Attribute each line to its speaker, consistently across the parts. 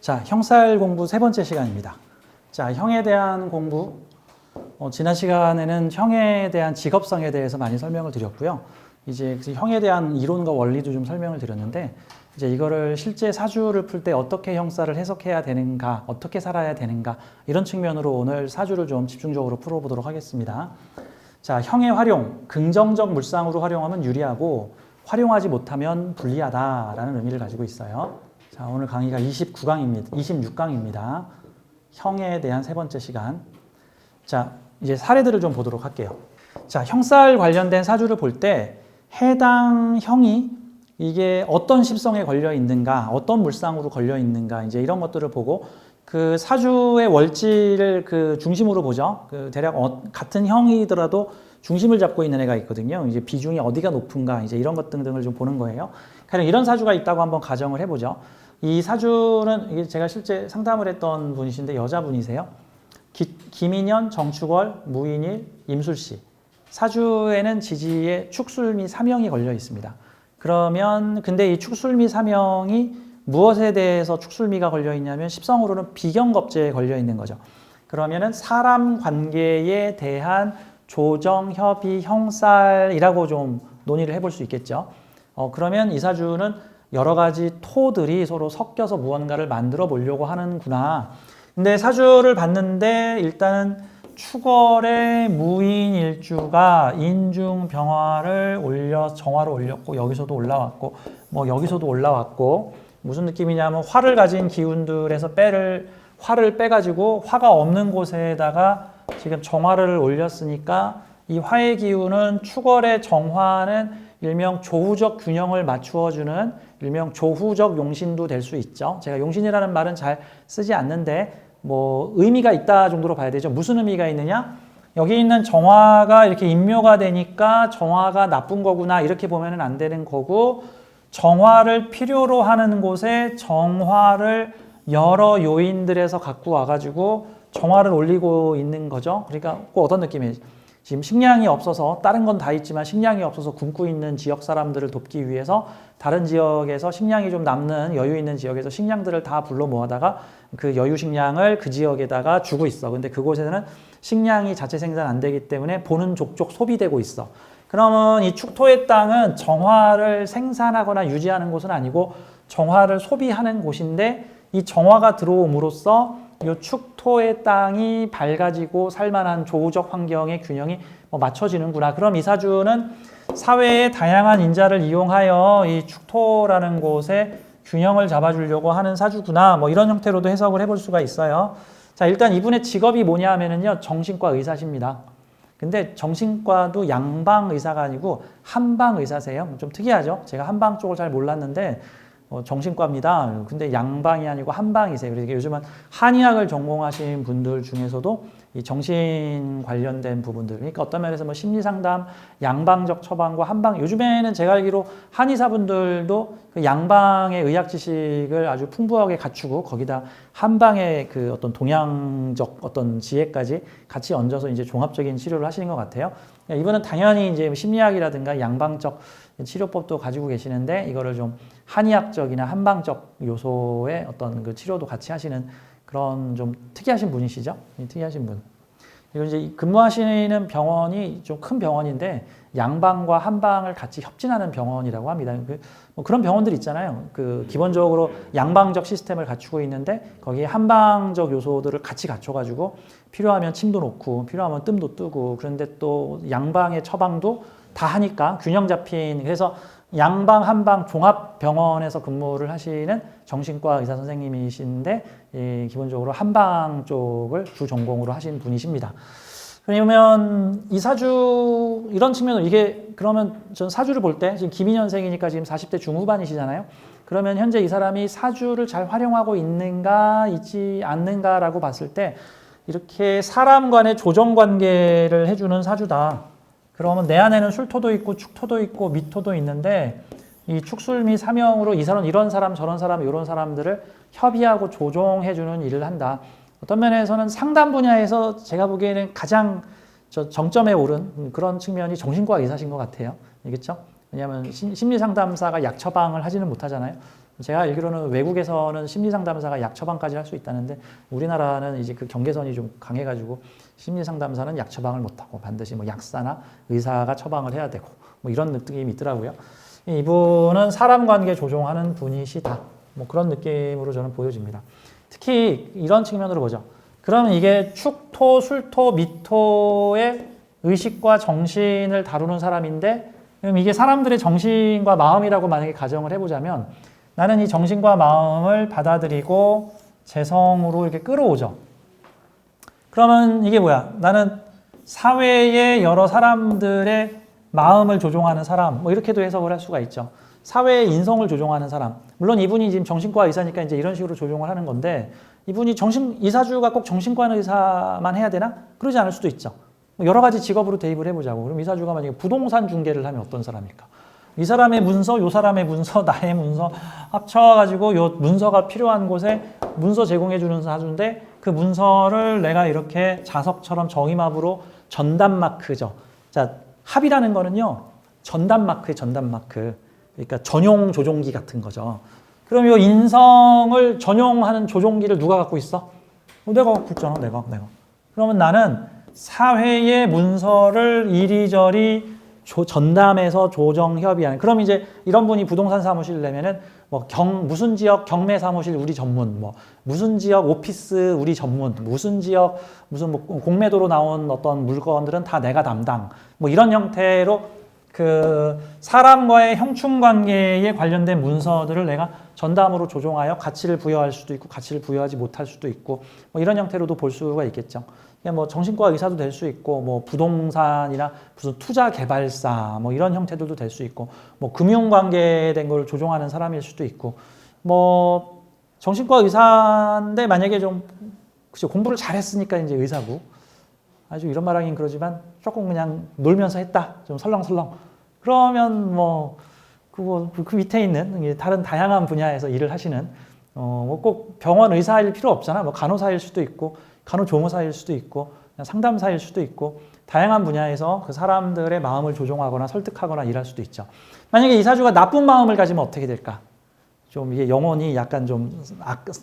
Speaker 1: 자, 형살 공부 세 번째 시간입니다. 자, 형에 대한 공부. 지난 시간에는 형에 대한 직업성에 대해서 많이 설명을 드렸고요. 이제 형에 대한 이론과 원리도 좀 설명을 드렸는데, 이제 이거를 실제 사주를 풀 때 어떻게 형살을 해석해야 되는가, 어떻게 살아야 되는가, 이런 측면으로 오늘 사주를 좀 집중적으로 풀어보도록 하겠습니다. 자, 형의 활용, 긍정적 물상으로 활용하면 유리하고, 활용하지 못하면 불리하다라는 의미를 가지고 있어요. 자, 오늘 강의가 26강입니다. 형에 대한 세 번째 시간. 자, 이제 사례들을 좀 보도록 할게요. 자, 형살 관련된 사주를 볼 때 해당 형이 이게 어떤 십성에 걸려 있는가, 어떤 물상으로 걸려 있는가, 이제 이런 것들을 보고 그 사주의 월지를 그 중심으로 보죠. 그 대략 같은 형이더라도 중심을 잡고 있는 애가 있거든요. 이제 비중이 어디가 높은가, 이제 이런 것 등등을 좀 보는 거예요. 가령 이런 사주가 있다고 한번 가정을 해보죠. 이 사주는 이게 제가 실제 상담을 했던 분이신데 여자분이세요. 김인현, 정축월, 무인일, 임술씨. 사주에는 지지에 축술미 사명이 걸려 있습니다. 그러면 근데 이 축술미 사명이 무엇에 대해서 축술미가 걸려 있냐면 십성으로는 비경겁제에 걸려 있는 거죠. 그러면은 사람 관계에 대한 조정, 협의, 형살이라고 좀 논의를 해볼 수 있겠죠. 그러면 이 사주는 여러 가지 토들이 서로 섞여서 무언가를 만들어 보려고 하는구나. 근데 사주를 봤는데 일단은 축월의 무인일주가 인중병화를 정화로 올렸고 여기서도 올라왔고 뭐 여기서도 올라왔고 무슨 느낌이냐면 화를 가진 기운들에서 화를 빼가지고 화가 없는 곳에다가 지금 정화를 올렸으니까 이 화의 기운은 축월의 정화는 일명 조후적 균형을 맞추어주는 일명 조후적 용신도 될 수 있죠. 제가 용신이라는 말은 잘 쓰지 않는데 뭐 의미가 있다 정도로 봐야 되죠. 무슨 의미가 있느냐? 여기 있는 정화가 이렇게 인묘가 되니까 정화가 나쁜 거구나 이렇게 보면은 안 되는 거고, 정화를 필요로 하는 곳에 정화를 여러 요인들에서 갖고 와가지고 정화를 올리고 있는 거죠. 그러니까 꼭 어떤 느낌이에요? 지금 식량이 없어서 다른 건 다 있지만 식량이 없어서 굶고 있는 지역 사람들을 돕기 위해서 다른 지역에서 식량이 좀 남는 여유 있는 지역에서 식량들을 다 불러 모아다가 그 여유 식량을 그 지역에다가 주고 있어. 근데 그곳에는 식량이 자체 생산 안 되기 때문에 보는 족족 소비되고 있어. 그러면 이 축토의 땅은 정화를 생산하거나 유지하는 곳은 아니고 정화를 소비하는 곳인데, 이 정화가 들어옴으로써 이 축토의 땅이 밝아지고 살만한 조후적 환경의 균형이 맞춰지는구나. 그럼 이 사주는 사회의 다양한 인자를 이용하여 이 축토라는 곳에 균형을 잡아주려고 하는 사주구나. 뭐 이런 형태로도 해석을 해볼 수가 있어요. 자, 일단 이분의 직업이 뭐냐 하면은요, 정신과 의사십니다. 근데 정신과도 양방 의사가 아니고 한방 의사세요. 좀 특이하죠? 제가 한방 쪽을 잘 몰랐는데 정신과입니다. 근데 양방이 아니고 한방이세요. 그래서 요즘은 한의학을 전공하신 분들 중에서도 이 정신 관련된 부분들, 그러니까 어떤 면에서 뭐 심리상담, 양방적 처방과 한방, 요즘에는 제가 알기로 한의사분들도 그 양방의 의학 지식을 아주 풍부하게 갖추고 거기다 한방의 그 어떤 동양적 어떤 지혜까지 같이 얹어서 이제 종합적인 치료를 하시는 것 같아요. 이분은 당연히 이제 심리학이라든가 양방적 치료법도 가지고 계시는데 이거를 좀 한의학적이나 한방적 요소의 어떤 그 치료도 같이 하시는 그런 좀 특이하신 분이시죠? 특이하신 분. 그리고 이제 근무하시는 병원이 좀 큰 병원인데 양방과 한방을 같이 협진하는 병원이라고 합니다. 뭐 그런 병원들 있잖아요. 그 기본적으로 양방적 시스템을 갖추고 있는데 거기에 한방적 요소들을 같이 갖춰가지고 필요하면 침도 놓고 필요하면 뜸도 뜨고, 그런데 또 양방의 처방도 다 하니까 균형 잡힌, 그래서 양방 한방 종합병원에서 근무를 하시는 정신과 의사 선생님이신데 기본적으로 한방 쪽을 주 전공으로 하신 분이십니다. 그러면 이 사주 이런 측면으로 이게 그러면 전 사주를 볼 때 지금 김인현생이니까 지금 40대 중후반이시잖아요. 그러면 현재 이 사람이 사주를 잘 활용하고 있는가 있지 않는가라고 봤을 때 이렇게 사람 간의 조정 관계를 해주는 사주다. 그러면 내 안에는 술토도 있고 축토도 있고 미토도 있는데 이 축술미 사명으로 이 사람 이런 사람 저런 사람 이런 사람들을 협의하고 조종해주는 일을 한다. 어떤 면에서는 상담 분야에서 제가 보기에는 가장 저 정점에 오른 그런 측면이 정신과 의사신 것 같아요. 알겠죠? 왜냐하면 심리 상담사가 약 처방을 하지는 못하잖아요. 제가 알기로는 외국에서는 심리 상담사가 약 처방까지 할 수 있다는데 우리나라는 이제 그 경계선이 좀 강해가지고 심리 상담사는 약 처방을 못하고 반드시 뭐 약사나 의사가 처방을 해야 되고 뭐 이런 느낌이 있더라고요. 이분은 사람 관계 조종하는 분이시다. 뭐 그런 느낌으로 저는 보여집니다. 특히 이런 측면으로 보죠. 그러면 이게 축토, 술토, 미토의 의식과 정신을 다루는 사람인데 그럼 이게 사람들의 정신과 마음이라고 만약에 가정을 해보자면 나는 이 정신과 마음을 받아들이고 재성으로 이렇게 끌어오죠. 그러면 이게 뭐야? 나는 사회의 여러 사람들의 마음을 조종하는 사람, 뭐 이렇게도 해석을 할 수가 있죠. 사회의 인성을 조종하는 사람. 물론 이분이 지금 정신과 의사니까 이제 이런 식으로 조종을 하는 건데 이분이 이사주가 꼭 정신과 의사만 해야 되나? 그러지 않을 수도 있죠. 여러 가지 직업으로 대입을 해보자고. 그럼 이사주가 만약에 부동산 중개를 하면 어떤 사람일까? 이 사람의 문서, 요 사람의 문서, 나의 문서 합쳐가지고 요 문서가 필요한 곳에 문서 제공해주는 사주인데 그 문서를 내가 이렇게 자석처럼 정의마으로 전담 마크죠. 자, 합이라는 거는요, 전담 마크의 전담 마크. 그러니까 전용 조종기 같은 거죠. 그럼 이 인성을 전용하는 조종기를 누가 갖고 있어? 내가 갖고 있잖아, 내가. 그러면 나는 사회의 문서를 이리저리 전담해서 조정 협의하는. 그럼 이제 이런 분이 부동산 사무실 내면은 뭐 무슨 지역 경매 사무실 우리 전문, 뭐 무슨 지역 오피스 우리 전문, 무슨 지역 무슨 뭐 공매도로 나온 어떤 물건들은 다 내가 담당. 뭐 이런 형태로 그 사람과의 형충 관계에 관련된 문서들을 내가 전담으로 조종하여 가치를 부여할 수도 있고 가치를 부여하지 못할 수도 있고 뭐 이런 형태로도 볼 수가 있겠죠. 뭐 정신과 의사도 될 수 있고 뭐 부동산이나 무슨 투자 개발사 뭐 이런 형태들도 될 수 있고 뭐 금융 관계된 걸 조종하는 사람일 수도 있고 뭐 정신과 의사인데 만약에 좀 그죠 공부를 잘했으니까 이제 의사고 아주 이런 말하긴 그러지만 조금 그냥 놀면서 했다 좀 설렁설렁 그러면 뭐 그 밑에 있는 다른 다양한 분야에서 일을 하시는 뭐 꼭 병원 의사일 필요 없잖아. 뭐 간호사일 수도 있고 간호조무사일 수도 있고 그냥 상담사일 수도 있고 다양한 분야에서 그 사람들의 마음을 조종하거나 설득하거나 일할 수도 있죠. 만약에 이 사주가 나쁜 마음을 가지면 어떻게 될까? 좀 이게 영혼이 약간 좀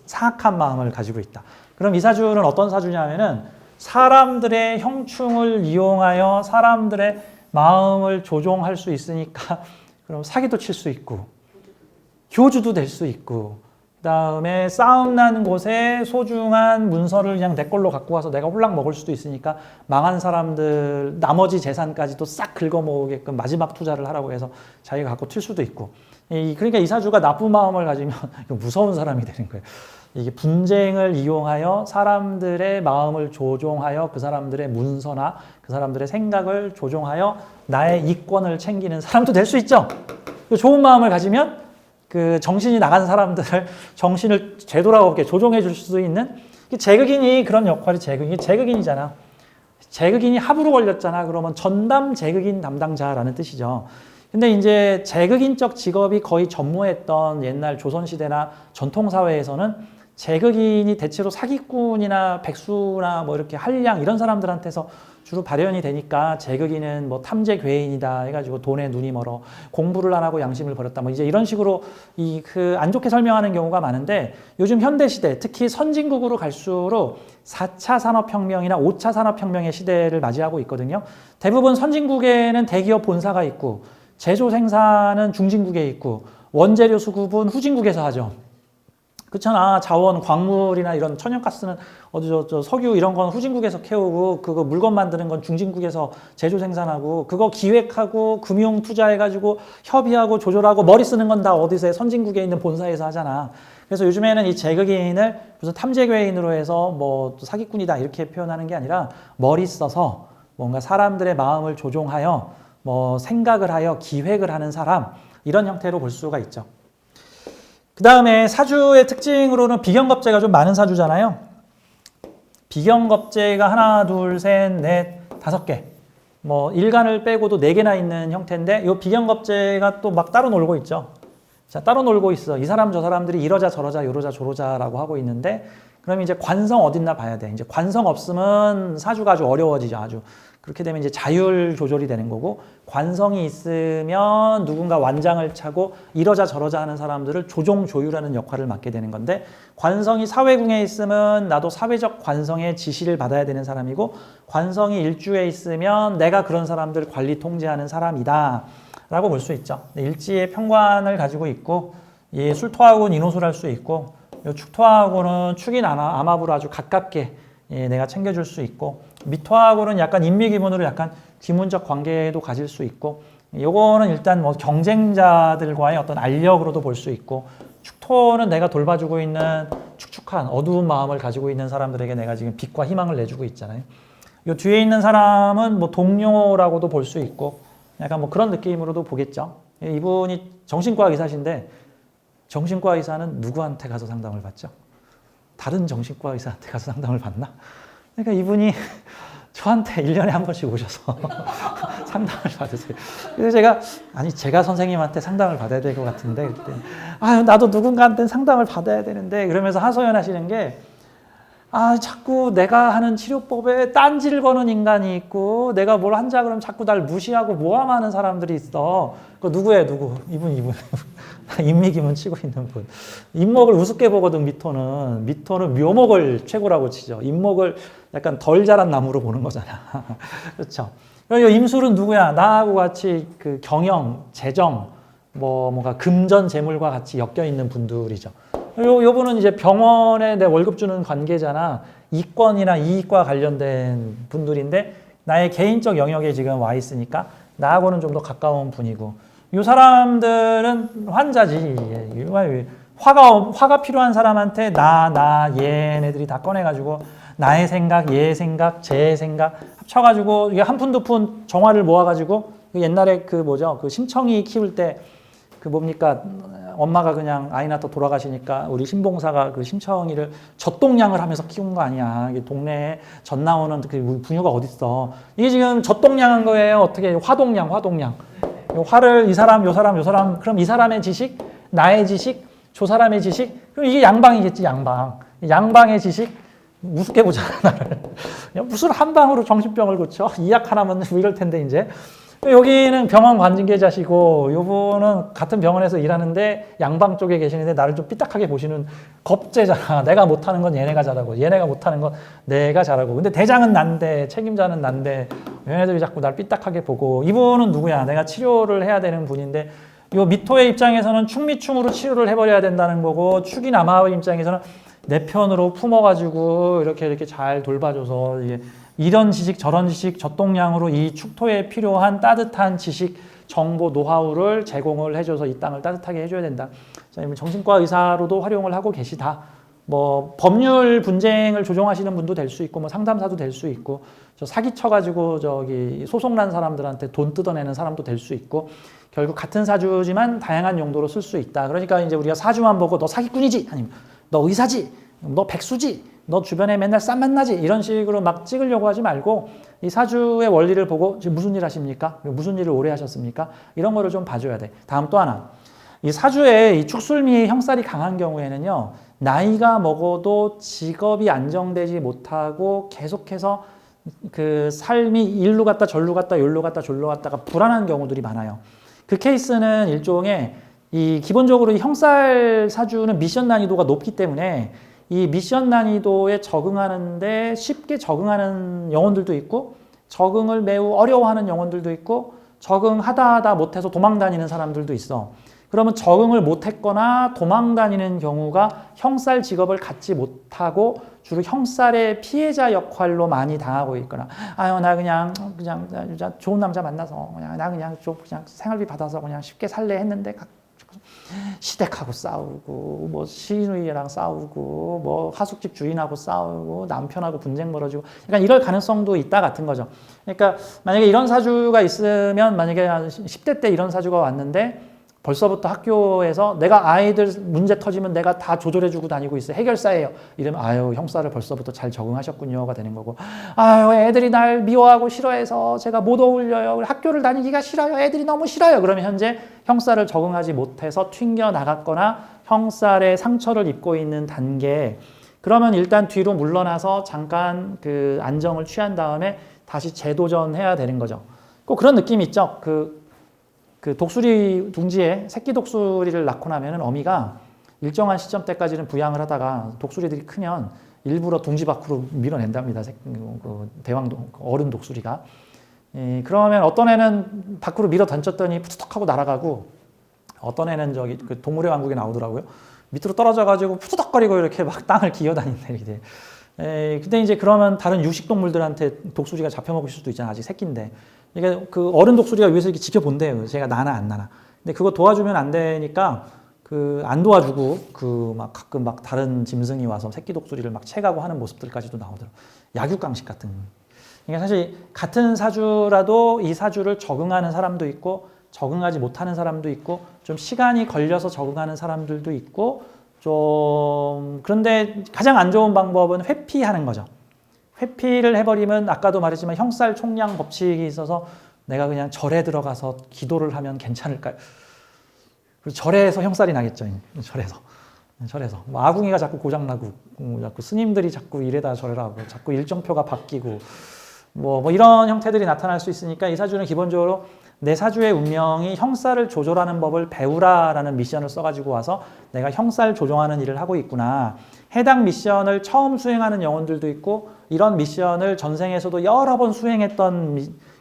Speaker 1: 사악한 마음을 가지고 있다. 그럼 이 사주는 어떤 사주냐면은 사람들의 형충을 이용하여 사람들의 마음을 조종할 수 있으니까 그럼 사기도 칠 수 있고 교주도 될 수 있고 그다음에 싸움 난 곳에 소중한 문서를 그냥 내 걸로 갖고 와서 내가 홀랑 먹을 수도 있으니까 망한 사람들 나머지 재산까지도 싹 긁어모으게끔 마지막 투자를 하라고 해서 자기가 갖고 튈 수도 있고 그러니까 이 사주가 나쁜 마음을 가지면 무서운 사람이 되는 거예요. 이게 분쟁을 이용하여 사람들의 마음을 조종하여 그 사람들의 문서나 그 사람들의 생각을 조종하여 나의 이권을 챙기는 사람도 될 수 있죠. 좋은 마음을 가지면 그 정신이 나간 사람들을 정신을 되돌아오게 조종해 줄 수 있는 제극인이 그런 역할이 제극인이잖아. 제극인이 합으로 걸렸잖아. 그러면 전담 제극인 담당자라는 뜻이죠. 근데 이제 제극인적 직업이 거의 전무했던 옛날 조선시대나 전통사회에서는 제극인이 대체로 사기꾼이나 백수나 뭐 이렇게 한량 이런 사람들한테서 주로 발현이 되니까 제극인은 뭐 탐제 괴인이다 해가지고 돈에 눈이 멀어 공부를 안 하고 양심을 버렸다 뭐 이제 이런 식으로 그 안 좋게 설명하는 경우가 많은데 요즘 현대시대 특히 선진국으로 갈수록 4차 산업혁명이나 5차 산업혁명의 시대를 맞이하고 있거든요. 대부분 선진국에는 대기업 본사가 있고 제조 생산은 중진국에 있고 원재료 수급은 후진국에서 하죠. 그렇잖아. 자원, 광물이나 이런 천연가스는 어디 저 석유 이런 건 후진국에서 캐오고 그거 물건 만드는 건 중진국에서 제조 생산하고 그거 기획하고 금융 투자해가지고 협의하고 조절하고 머리 쓰는 건 다 어디서 선진국에 있는 본사에서 하잖아. 그래서 요즘에는 이 제극인을 무슨 탐재괴인으로 해서 뭐 사기꾼이다 이렇게 표현하는 게 아니라 머리 써서 뭔가 사람들의 마음을 조종하여 뭐 생각을 하여 기획을 하는 사람 이런 형태로 볼 수가 있죠. 그 다음에 사주의 특징으로는 비견겁재가 좀 많은 사주잖아요. 비견겁재가 하나, 둘, 셋, 넷, 5개. 뭐 일간을 빼고도 4개나 있는 형태인데 이 비견겁재가 또 막 따로 놀고 있죠. 자, 따로 놀고 있어. 이 사람 저 사람들이 이러자 저러자 요러자 조러자라고 하고 있는데 그럼 이제 관성 어딨나 봐야 돼. 이제 관성 없으면 사주가 아주 어려워지죠. 아주 그렇게 되면 이제 자율 조절이 되는 거고, 관성이 있으면 누군가 완장을 차고 이러자 저러자 하는 사람들을 조종 조율하는 역할을 맡게 되는 건데, 관성이 사회궁에 있으면 나도 사회적 관성의 지시를 받아야 되는 사람이고, 관성이 일주에 있으면 내가 그런 사람들 관리 통제하는 사람이다 라고 볼 수 있죠. 일지의 평관을 가지고 있고, 이 술토하고는 인호술할 수 있고, 축토하고는 축인 암합으로 아주 가깝게 내가 챙겨줄 수 있고, 미토하고는 약간 인미기문으로 약간 귀문적 관계도 가질 수 있고, 요거는 일단 뭐 경쟁자들과의 어떤 알력으로도 볼 수 있고, 축토는 내가 돌봐주고 있는 축축한 어두운 마음을 가지고 있는 사람들에게 내가 지금 빛과 희망을 내주고 있잖아요. 요 뒤에 있는 사람은 뭐 동료라고도 볼 수 있고, 약간 뭐 그런 느낌으로도 보겠죠. 이분이 정신과 의사신데, 정신과 의사는 누구한테 가서 상담을 받죠? 다른 정신과 의사한테 가서 상담을 받나? 그러니까 이분이 저한테 1년에 한 번씩 오셔서 상담을 받으세요. 그래서 제가 선생님한테 상담을 받아야 될 것 같은데, 그때, 나도 누군가한테 상담을 받아야 되는데, 그러면서 하소연하시는 게, 자꾸 내가 하는 치료법에 딴지를 거는 인간이 있고, 내가 뭘 한자 그러면 자꾸 날 무시하고 모함하는 사람들이 있어. 그 누구예요, 누구? 이분. 인미기문 치고 있는 분. 인목을 우습게 보거든, 미토는. 미토는 묘목을 최고라고 치죠. 인목을 약간 덜 자란 나무로 보는 거잖아. 그렇죠. 그리고 임술은 누구야? 나하고 같이 그 경영, 재정, 뭔가 금전, 재물과 같이 엮여 있는 분들이죠. 요분은 이제 병원에 내 월급 주는 관계자나 이권이나 이익과 관련된 분들인데, 나의 개인적 영역에 지금 와 있으니까 나하고는 좀 더 가까운 분이고, 이 사람들은 환자지. 화가 필요한 사람한테 얘네들이 다 꺼내가지고 나의 생각, 얘의 생각, 제 생각 합쳐가지고 이게 한 푼 두 푼 정화를 모아가지고, 옛날에 그 심청이 키울 때 엄마가 그냥 아이 낳다 돌아가시니까 우리 신봉사가 그 심청이를 젖동량을 하면서 키운 거 아니야. 이게 동네에 젖 나오는 그 분유가 어딨어. 이게 지금 젖동량한 거예요. 어떻게 화동량. 화를 이 사람, 요 사람, 그럼 이 사람의 지식, 나의 지식, 저 사람의 지식, 그럼 이게 양방이겠지, 양방. 양방의 지식, 우습게 보잖아, 나를. 무슨 한 방으로 정신병을 고쳐? 이 약 하나면 이럴 텐데, 이제. 여기는 병원 관계자시고, 요분은 같은 병원에서 일하는데 양방 쪽에 계시는데 나를 좀 삐딱하게 보시는 겁제잖아. 내가 못하는 건 얘네가 잘하고, 얘네가 못하는 건 내가 잘하고. 근데 대장은 난데, 책임자는 난데, 얘네들이 자꾸 날 삐딱하게 보고. 이분은 누구야? 내가 치료를 해야 되는 분인데, 요 미토의 입장에서는 충미충으로 치료를 해버려야 된다는 거고, 축이 남아의 입장에서는 내 편으로 품어가지고 이렇게 잘 돌봐줘서, 이런 지식 저런 지식 젖동량으로 이 축토에 필요한 따뜻한 지식, 정보, 노하우를 제공을 해줘서 이 땅을 따뜻하게 해줘야 된다. 정신과 의사로도 활용을 하고 계시다. 법률 분쟁을 조정하시는 분도 될 수 있고, 상담사도 될 수 있고, 사기쳐가지고 소송 난 사람들한테 돈 뜯어내는 사람도 될 수 있고, 결국 같은 사주지만 다양한 용도로 쓸 수 있다. 그러니까 이제 우리가 사주만 보고 너 사기꾼이지, 아니면 너 의사지, 너 백수지, 너 주변에 맨날 쌈 만나지, 이런 식으로 막 찍으려고 하지 말고, 이 사주의 원리를 보고 지금 무슨 일 하십니까? 무슨 일을 오래 하셨습니까? 이런 거를 좀 봐줘야 돼. 다음 또 하나. 이 사주에 이 축술미 형살이 강한 경우에는요, 나이가 먹어도 직업이 안정되지 못하고 계속해서 그 삶이 일로 갔다 절로 갔다 여기로 갔다 절로 갔다가 불안한 경우들이 많아요. 그 케이스는 일종의 기본적으로 이 형살 사주는 미션 난이도가 높기 때문에 이 미션 난이도에 적응하는데 쉽게 적응하는 영혼들도 있고, 적응을 매우 어려워하는 영혼들도 있고, 적응하다 못해서 도망 다니는 사람들도 있어. 그러면 적응을 못했거나 도망 다니는 경우가 형살 직업을 갖지 못하고 주로 형살의 피해자 역할로 많이 당하고 있거나, 나 그냥 좋은 남자 만나서 그냥 생활비 받아서 그냥 쉽게 살래 했는데 시댁하고 싸우고, 시누이랑 싸우고, 하숙집 주인하고 싸우고, 남편하고 분쟁 벌어지고, 약간 이럴 가능성도 있다 같은 거죠. 그러니까 만약에 이런 사주가 있으면, 만약에 10대 때 이런 사주가 왔는데 벌써부터 학교에서 내가 아이들 문제 터지면 내가 다 조절해주고 다니고 있어요. 해결사예요. 이러면 형사를 벌써부터 잘 적응하셨군요가 되는 거고, 애들이 날 미워하고 싫어해서 제가 못 어울려요. 학교를 다니기가 싫어요. 애들이 너무 싫어요. 그러면 현재 형사를 적응하지 못해서 튕겨 나갔거나 형살의 상처를 입고 있는 단계. 그러면 일단 뒤로 물러나서 잠깐 그 안정을 취한 다음에 다시 재도전해야 되는 거죠. 꼭 그런 느낌이 있죠. 그 독수리 둥지에 새끼 독수리를 낳고 나면은 어미가 일정한 시점 때까지는 부양을 하다가 독수리들이 크면 일부러 둥지 밖으로 밀어낸답니다. 대왕 어른 독수리가. 그러면 어떤 애는 밖으로 밀어 던졌더니 푸드덕하고 날아가고, 어떤 애는 저기 그 동물의 왕국에 나오더라고요. 밑으로 떨어져가지고 푸드덕거리고 이렇게 막 땅을 기어다니는 애들이. 근데 이제 그러면 다른 육식 동물들한테 독수리가 잡혀먹을 수도 있잖아요. 아직 새끼인데. 이게 그 어른 독수리가 위에서 이렇게 지켜본대요. 제가 나나 안 나나. 근데 그거 도와주면 안 되니까 안 도와주고 막 가끔 막 다른 짐승이 와서 새끼 독수리를 막 채가고 하는 모습들까지도 나오더라고요. 약육강식 같은. 그러니까 사실 같은 사주라도 이 사주를 적응하는 사람도 있고 적응하지 못하는 사람도 있고 좀 시간이 걸려서 적응하는 사람들도 있고 좀 그런데 가장 안 좋은 방법은 회피하는 거죠. 회피를 해버리면 아까도 말했지만 형살 총량 법칙이 있어서 내가 그냥 절에 들어가서 기도를 하면 괜찮을까요? 절에서 형살이 나겠죠. 절에서. 뭐 아궁이가 자꾸 고장나고, 자꾸 스님들이 자꾸 이래다 저래라고, 자꾸 일정표가 바뀌고, 뭐 이런 형태들이 나타날 수 있으니까 이 사주는 기본적으로 내 사주의 운명이 형살을 조절하는 법을 배우라라는 미션을 써가지고 와서 내가 형살 조정하는 일을 하고 있구나. 해당 미션을 처음 수행하는 영혼들도 있고, 이런 미션을 전생에서도 여러 번 수행했던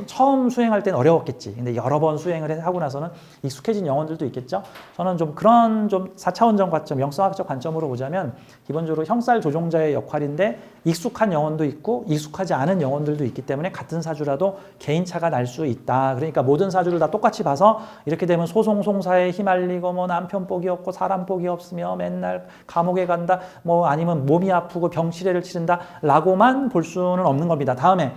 Speaker 1: 처음 수행할 땐 어려웠겠지. 근데 여러 번 수행을 하고 나서는 익숙해진 영혼들도 있겠죠. 저는 좀 그런 좀 4차원적 관점, 영성학적 관점으로 보자면 기본적으로 형살 조종자의 역할인데 익숙한 영혼도 있고 익숙하지 않은 영혼들도 있기 때문에 같은 사주라도 개인차가 날 수 있다. 그러니까 모든 사주를 다 똑같이 봐서 이렇게 되면 소송송사에 휘말리고 뭐 남편 복이 없고 사람 복이 없으며 맨날 감옥에 간다. 뭐 아니면 몸이 아프고 병치레를 치른다. 라고만 볼 수는 없는 겁니다. 다음에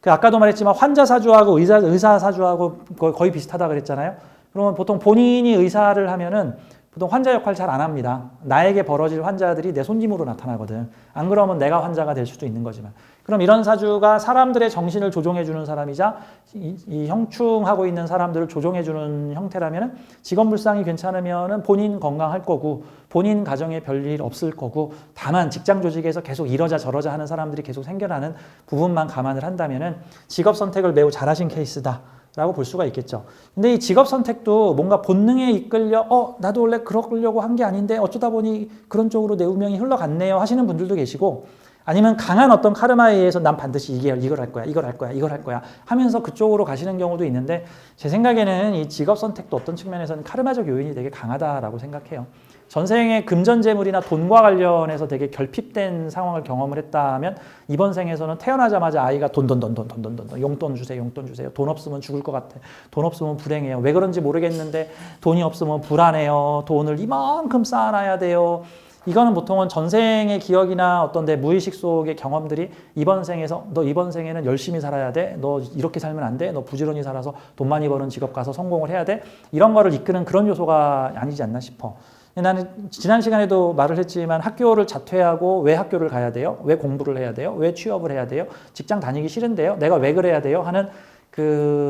Speaker 1: 아까도 말했지만 환자 사주하고 의사 사주하고 거의 비슷하다 그랬잖아요. 그러면 보통 본인이 의사를 하면은 보통 환자 역할 잘 안 합니다. 나에게 벌어질 환자들이 내 손님으로 나타나거든. 안 그러면 내가 환자가 될 수도 있는 거지만. 그럼 이런 사주가 사람들의 정신을 조종해주는 사람이자 이 형충하고 있는 사람들을 조종해주는 형태라면 직업물상이 괜찮으면 본인 건강할 거고 본인 가정에 별일 없을 거고 다만 직장 조직에서 계속 이러자 저러자 하는 사람들이 계속 생겨나는 부분만 감안을 한다면 직업 선택을 매우 잘하신 케이스다. 라고 볼 수가 있겠죠. 근데 이 직업 선택도 뭔가 본능에 이끌려 나도 원래 그러려고 한 게 아닌데 어쩌다 보니 그런 쪽으로 내 운명이 흘러갔네요 하시는 분들도 계시고 아니면 강한 어떤 카르마에 의해서 난 반드시 이걸 할 거야 하면서 그쪽으로 가시는 경우도 있는데 제 생각에는 이 직업 선택도 어떤 측면에서는 카르마적 요인이 되게 강하다라고 생각해요. 전생에 금전재물이나 돈과 관련해서 되게 결핍된 상황을 경험을 했다면 이번 생에서는 태어나자마자 아이가 돈 용돈 주세요 돈 없으면 죽을 것 같아 돈 없으면 불행해요 왜 그런지 모르겠는데 돈이 없으면 불안해요 돈을 이만큼 쌓아놔야 돼요. 이거는 보통은 전생의 기억이나 어떤 내 무의식 속의 경험들이 이번 생에서 너 이번 생에는 열심히 살아야 돼 너 이렇게 살면 안 돼 너 부지런히 살아서 돈 많이 버는 직업 가서 성공을 해야 돼 이런 거를 이끄는 그런 요소가 아니지 않나 싶어. 나는 지난 시간에도 말을 했지만 학교를 자퇴하고 왜 학교를 가야 돼요? 왜 공부를 해야 돼요? 왜 취업을 해야 돼요? 직장 다니기 싫은데요? 내가 왜 그래야 돼요? 하는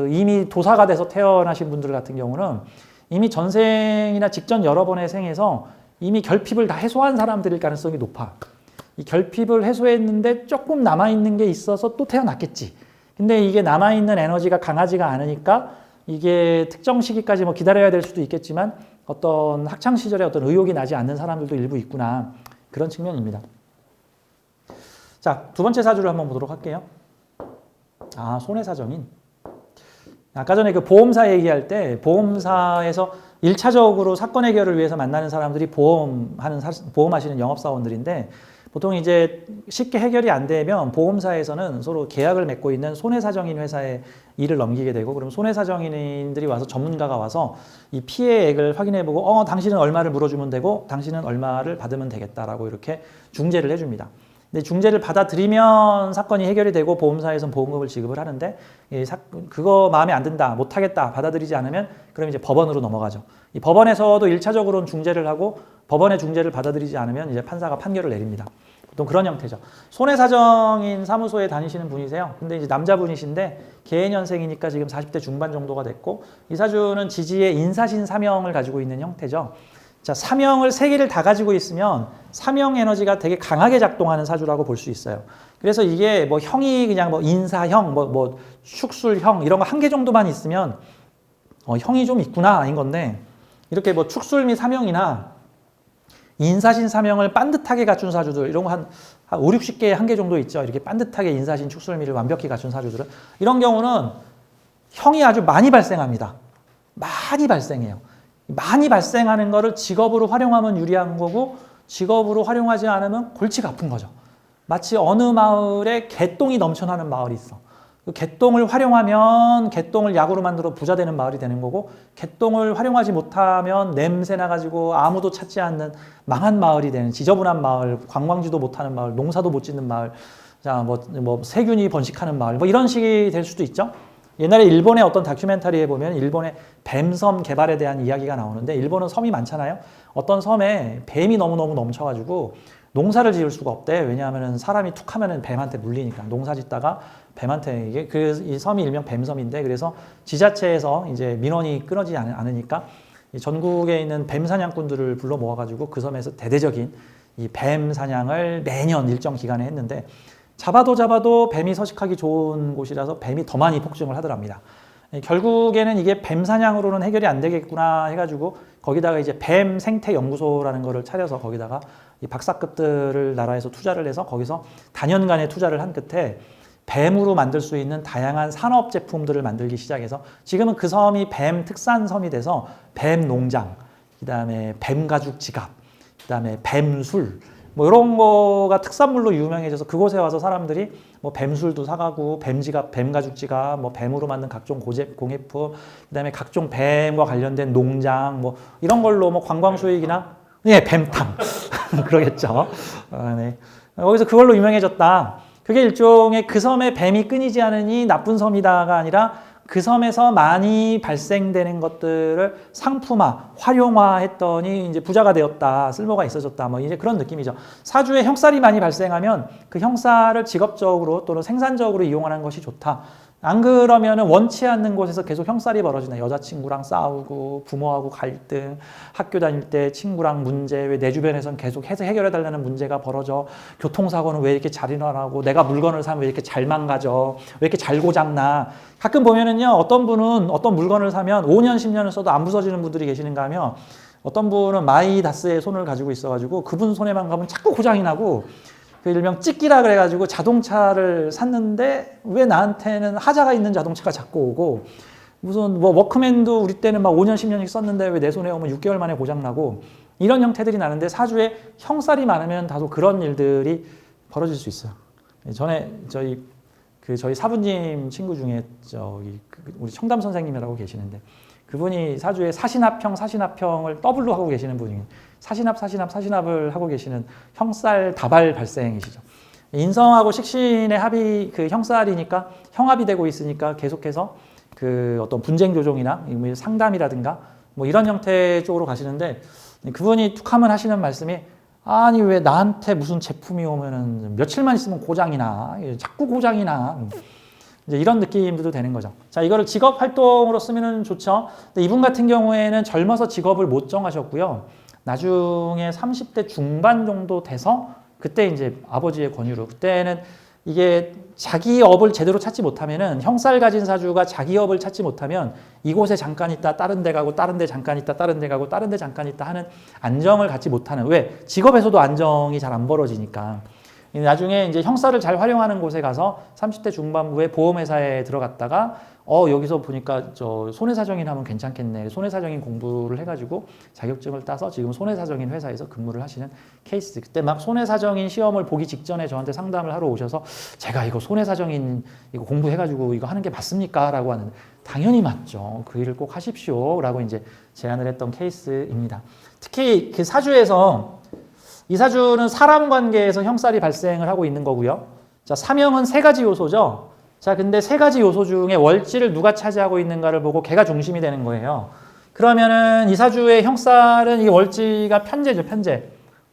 Speaker 1: 이미 도사가 돼서 태어나신 분들 같은 경우는 이미 전생이나 직전 여러 번의 생에서 이미 결핍을 다 해소한 사람들일 가능성이 높아. 이 결핍을 해소했는데 조금 남아있는 게 있어서 또 태어났겠지. 근데 이게 남아있는 에너지가 강하지가 않으니까 이게 특정 시기까지 뭐 기다려야 될 수도 있겠지만 어떤 학창시절에 어떤 의욕이 나지 않는 사람들도 일부 있구나. 그런 측면입니다. 자, 두 번째 사주를 한번 보도록 할게요. 손해사정인. 아까 전에 그 보험사 얘기할 때 보험사에서 1차적으로 사건 해결을 위해서 만나는 사람들이 보험하시는 영업사원들인데 보통 이제 쉽게 해결이 안 되면 보험사에서는 서로 계약을 맺고 있는 손해사정인 회사에 일을 넘기게 되고 그럼 손해사정인들이 와서 전문가가 와서 이 피해액을 확인해보고 당신은 얼마를 물어주면 되고 당신은 얼마를 받으면 되겠다라고 이렇게 중재를 해줍니다. 근데 중재를 받아들이면 사건이 해결이 되고 보험사에서는 보험금을 지급을 하는데 그거 마음에 안 든다, 못하겠다, 받아들이지 않으면 그럼 이제 법원으로 넘어가죠. 이 법원에서도 1차적으로는 중재를 하고 법원의 중재를 받아들이지 않으면 이제 판사가 판결을 내립니다. 보통 그런 형태죠. 손해사정인 사무소에 다니시는 분이세요. 근데 이제 남자분이신데 개해년생이니까 지금 40대 중반 정도가 됐고 이 사주는 지지의 인사신 사명을 가지고 있는 형태죠. 자, 사명을 세 개를 다 가지고 있으면 사명 에너지가 되게 강하게 작동하는 사주라고 볼 수 있어요. 그래서 이게 뭐 형이 그냥 뭐 인사형, 뭐 축술형 이런 거 한 개 정도만 있으면 형이 좀 있구나 아닌 건데 이렇게 뭐 축술 및 사명이나 인사신 사명을 반듯하게 갖춘 사주들 이런 거 한 5, 60개에 한 개 정도 있죠. 이렇게 반듯하게 인사신 축술미를 완벽히 갖춘 사주들은 이런 경우는 형이 아주 많이 발생합니다. 많이 발생해요. 많이 발생하는 거를 직업으로 활용하면 유리한 거고 직업으로 활용하지 않으면 골치가 아픈 거죠. 마치 어느 마을에 개똥이 넘쳐나는 마을이 있어. 그 개똥을 활용하면 개똥을 약으로 만들어 부자 되는 마을이 되는 거고 개똥을 활용하지 못하면 냄새 나가지고 아무도 찾지 않는 망한 마을이 되는 지저분한 마을, 관광지도 못하는 마을, 농사도 못 짓는 마을, 자, 뭐 세균이 번식하는 마을, 뭐 이런 식이 될 수도 있죠. 옛날에 일본의 어떤 다큐멘터리에 보면 일본의 뱀섬 개발에 대한 이야기가 나오는데 일본은 섬이 많잖아요. 어떤 섬에 뱀이 너무너무 넘쳐가지고 농사를 지을 수가 없대. 왜냐하면 사람이 툭 하면은 뱀한테 물리니까. 농사 짓다가 뱀한테 이게 이 섬이 일명 뱀섬인데 그래서 지자체에서 이제 민원이 끊어지지 않으니까 전국에 있는 뱀 사냥꾼들을 불러 모아가지고 그 섬에서 대대적인 이 뱀 사냥을 매년 일정 기간에 했는데 잡아도 뱀이 서식하기 좋은 곳이라서 뱀이 더 많이 폭증을 하더랍니다. 결국에는 이게 뱀 사냥으로는 해결이 안 되겠구나 해가지고 거기다가 이제 뱀 생태 연구소라는 거를 차려서 거기다가 이 박사급들을 나라에서 투자를 해서 거기서 단연간의 투자를 한 끝에 뱀으로 만들 수 있는 다양한 산업 제품들을 만들기 시작해서 지금은 그 섬이 뱀 특산 섬이 돼서 뱀 농장, 그다음에 뱀 가죽 지갑, 그다음에 뱀술 뭐 이런 거가 특산물로 유명해져서 그곳에 와서 사람들이 뭐 뱀술도 사가고 뱀지갑, 뱀가죽지갑, 뭐 뱀으로 만든 각종 공예품, 그다음에 각종 뱀과 관련된 농장 뭐 이런 걸로 뭐 관광 수익이나 뱀탕 그러겠죠. 네. 거기서 그걸로 유명해졌다. 그게 일종의 그 섬에 뱀이 끊이지 않으니 나쁜 섬이다가 아니라 그 섬에서 많이 발생되는 것들을 상품화, 활용화했더니 이제 부자가 되었다, 쓸모가 있어졌다, 뭐 이제 그런 느낌이죠. 사주에 형살이 많이 발생하면 그 형살을 직업적으로 또는 생산적으로 이용하는 것이 좋다. 안 그러면은 원치 않는 곳에서 계속 형살이 벌어지네. 여자친구랑 싸우고 부모하고 갈등, 학교 다닐 때 친구랑 문제, 왜 내 주변에선 계속 해서 해결해달라는 문제가 벌어져. 교통사고는 왜 이렇게 잘 일어나고 내가 물건을 사면 왜 이렇게 잘 망가져. 왜 이렇게 잘 고장나. 가끔 보면은요 어떤 분은 어떤 물건을 사면 5년 10년을 써도 안 부서지는 분들이 계시는가 하면 어떤 분은 마이다스의 손을 가지고 있어가지고 그분 손에만 가면 자꾸 고장이 나고 그 일명 찍기라 그래가지고 자동차를 샀는데 왜 나한테는 하자가 있는 자동차가 자꾸 오고 무슨 뭐 워크맨도 우리 때는 막 5년 10년씩 썼는데 왜 내 손에 오면 6개월 만에 고장나고 이런 형태들이 나는데 사주에 형살이 많으면 다소 그런 일들이 벌어질 수 있어요. 전에 저희 사부님 친구 중에 우리 청담 선생님이라고 계시는데 그분이 사주에 사신합형을 더블로 하고 계시는 분이에요. 사신합을 하고 계시는 형살 다발 발생이시죠. 인성하고 식신의 합이 그 형살이니까 형합이 되고 있으니까 계속해서 그 어떤 분쟁 조정이나 상담이라든가 뭐 이런 형태 쪽으로 가시는데 그분이 툭 하면 하시는 말씀이 아니 왜 나한테 무슨 제품이 오면은 며칠만 있으면 고장이 나. 자꾸 고장이 나. 이제 이런 느낌도 되는 거죠. 자, 이거를 직업 활동으로 쓰면 좋죠. 근데 이분 같은 경우에는 젊어서 직업을 못 정하셨고요. 나중에 30대 중반 정도 돼서 그때 이제 아버지의 권유로 그때는 이게 자기 업을 제대로 찾지 못하면은 형살 가진 사주가 자기 업을 찾지 못하면 이곳에 잠깐 있다 다른 데 가고 다른 데 잠깐 있다 다른 데 가고 다른 데 잠깐 있다 하는 안정을 갖지 못하는 왜 직업에서도 안정이 잘 안 벌어지니까 나중에 이제 형살을 잘 활용하는 곳에 가서 30대 중반부에 보험회사에 들어갔다가 여기서 보니까 저 손해사정인 하면 괜찮겠네. 손해사정인 공부를 해가지고 자격증을 따서 지금 손해사정인 회사에서 근무를 하시는 케이스. 그때 막 손해사정인 시험을 보기 직전에 저한테 상담을 하러 오셔서 제가 이거 손해사정인 이거 공부해가지고 이거 하는 게 맞습니까? 라고 하는데 당연히 맞죠. 그 일을 꼭 하십시오. 라고 이제 제안을 했던 케이스입니다. 특히 그 사주에서 이 사주는 사람 관계에서 형살이 발생을 하고 있는 거고요. 자, 사명은 세 가지 요소죠. 자, 근데 세 가지 요소 중에 월지를 누가 차지하고 있는가를 보고 걔가 중심이 되는 거예요. 그러면은 이 사주의 형살은 이 월지가 편재죠, 편재.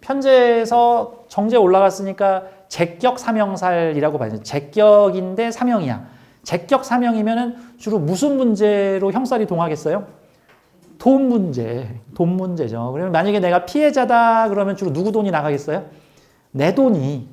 Speaker 1: 편재에서 정제 올라갔으니까 제격 사명살이라고 봐야죠. 제격인데 사명이야. 제격 사명이면은 주로 무슨 문제로 형살이 동하겠어요? 돈 문제죠. 그러면 만약에 내가 피해자다 그러면 주로 누구 돈이 나가겠어요? 내 돈이,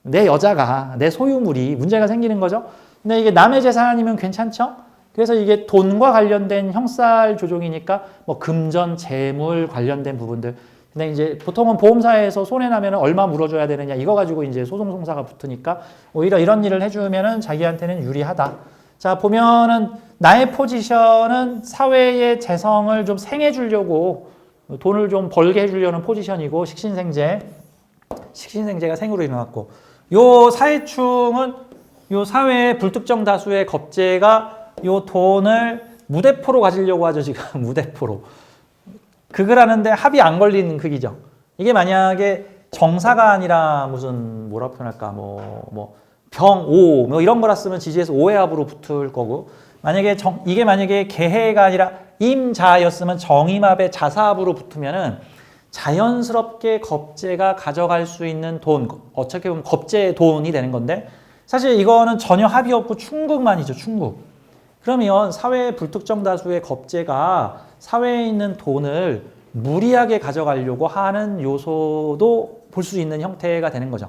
Speaker 1: 내 여자가, 내 소유물이 문제가 생기는 거죠. 근데 이게 남의 재산이면 괜찮죠? 그래서 이게 돈과 관련된 형살 조정이니까 뭐 금전, 재물 관련된 부분들. 근데 이제 보통은 보험사에서 손해나면 얼마 물어줘야 되느냐 이거 가지고 이제 소송송사가 붙으니까 오히려 이런 일을 해주면은 자기한테는 유리하다. 자, 보면은 나의 포지션은 사회의 재성을 좀 생해주려고 돈을 좀 벌게 해주려는 포지션이고 식신생제가 생으로 일어났고 요 사회충은 요 사회의 불특정 다수의 겁재가 요 돈을 무대포로 가지려고 하죠, 지금. 무대포로. 극을 하는데 합이 안 걸리는 극이죠. 이게 만약에 정사가 아니라 무슨 뭐라 표현할까, 병, 오, 이런 거라 쓰면 지지에서 오해합으로 붙을 거고, 만약에 이게 만약에 개해가 아니라 임자였으면 정임합의 자사합으로 붙으면은 자연스럽게 겁재가 가져갈 수 있는 돈, 어떻게 보면 겁재의 돈이 되는 건데, 사실 이거는 전혀 합이 없고 충극만이죠, 충극. 그러면 사회의 불특정 다수의 겁재가 사회에 있는 돈을 무리하게 가져가려고 하는 요소도 볼 수 있는 형태가 되는 거죠.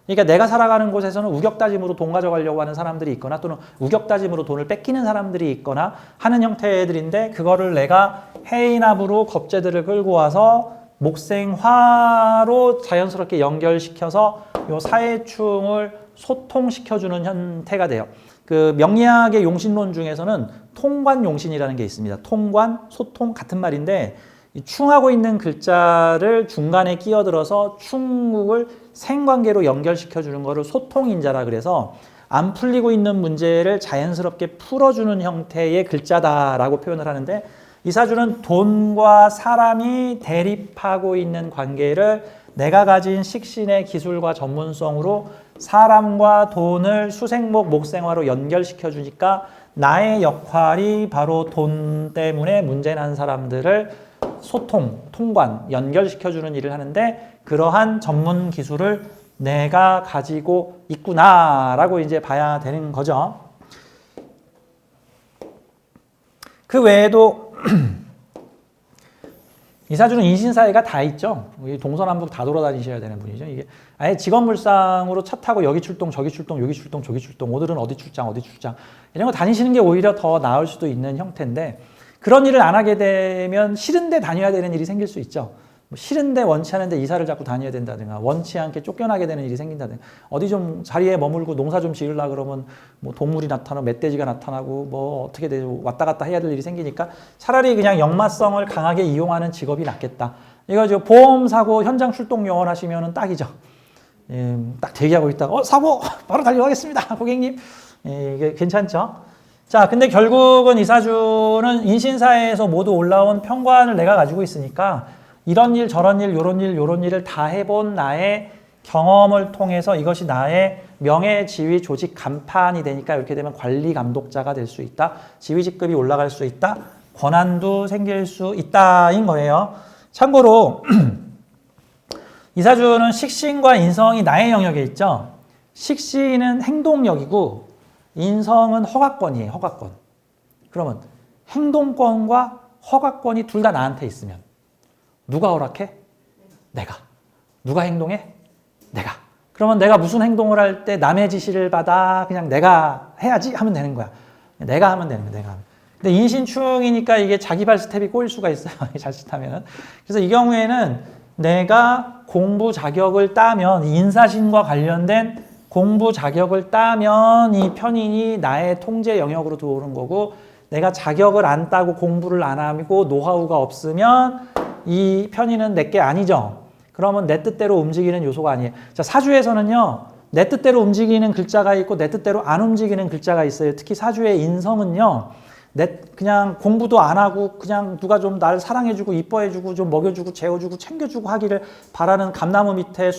Speaker 1: 그러니까 내가 살아가는 곳에서는 우격다짐으로 돈 가져가려고 하는 사람들이 있거나 또는 우격다짐으로 돈을 뺏기는 사람들이 있거나 하는 형태들인데 그거를 내가 해인합으로 겁재들을 끌고 와서 목생화로 자연스럽게 연결시켜서 요 사회충을 소통시켜주는 형태가 돼요. 그 명리학의 용신론 중에서는 통관용신이라는 게 있습니다. 통관, 소통 같은 말인데 이 충하고 있는 글자를 중간에 끼어들어서 충국을 생관계로 연결시켜주는 거를 소통인자라 그래서 안 풀리고 있는 문제를 자연스럽게 풀어주는 형태의 글자다라고 표현을 하는데 이 사주는 돈과 사람이 대립하고 있는 관계를 내가 가진 식신의 기술과 전문성으로 사람과 돈을 수생목, 목생화로 연결시켜 주니까 나의 역할이 바로 돈 때문에 문제난 사람들을 소통, 통관, 연결시켜 주는 일을 하는데 그러한 전문 기술을 내가 가지고 있구나라고 이제 봐야 되는 거죠. 그 외에도 이 사주는 인신사회가 다 있죠. 동서남북 다 돌아다니셔야 되는 분이죠. 이게 아예 직업물상으로 차 타고 여기 출동, 저기 출동, 여기 출동, 저기 출동, 오늘은 어디 출장, 이런 거 다니시는 게 오히려 더 나을 수도 있는 형태인데 그런 일을 안 하게 되면 싫은데 다녀야 되는 일이 생길 수 있죠. 싫은데 원치 않은데 이사를 자꾸 다녀야 된다든가 원치 않게 쫓겨나게 되는 일이 생긴다든가 어디 좀 자리에 머물고 농사 좀 지으려고 그러면 뭐 동물이 나타나고 멧돼지가 나타나고 뭐 어떻게 되고 왔다 갔다 해야 될 일이 생기니까 차라리 그냥 역마성을 강하게 이용하는 직업이 낫겠다. 이거 저 보험사고 현장 출동 요원 하시면은 딱이죠. 딱 대기하고 있다가 사고 바로 달려가겠습니다 고객님. 이게 괜찮죠. 자, 근데 결국은 이 사주는 인신사회에서 모두 올라온 평관을 내가 가지고 있으니까 이런 일, 저런 일, 요런 일, 요런 일을 다 해본 나의 경험을 통해서 이것이 나의 명예, 지위, 조직, 간판이 되니까 이렇게 되면 관리 감독자가 될 수 있다. 지위 직급이 올라갈 수 있다. 권한도 생길 수 있다인 거예요. 참고로 이 사주는 식신과 인성이 나의 영역에 있죠. 식신은 행동력이고 인성은 허가권이에요. 허가권. 그러면 행동권과 허가권이 둘 다 나한테 있으면 누가 허락해? 내가. 누가 행동해? 내가. 그러면 내가 무슨 행동을 할 때 남의 지시를 받아 그냥 내가 해야지 하면 되는 거야. 내가 하면 되는 거야. 내가 하면. 근데 인신충이니까 이게 자기발 스텝이 꼬일 수가 있어요. 자칫하면은. 그래서 이 경우에는 내가 공부 자격을 따면 인사신과 관련된 공부 자격을 따면 이 편인이 나의 통제 영역으로 들어오는 거고 내가 자격을 안 따고 공부를 안 하고 노하우가 없으면 이 편인은 내게 아니죠. 그러면 내 뜻대로 움직이는 요소가 아니에요. 자, 사주에서는요. 내 뜻대로 움직이는 글자가 있고 내 뜻대로 안 움직이는 글자가 있어요. 특히 사주의 인성은요. 그냥 공부도 안 하고 그냥 누가 좀 나를 사랑해주고 이뻐해주고 좀 먹여주고 재워주고 챙겨주고 하기를 바라는 감나무 밑에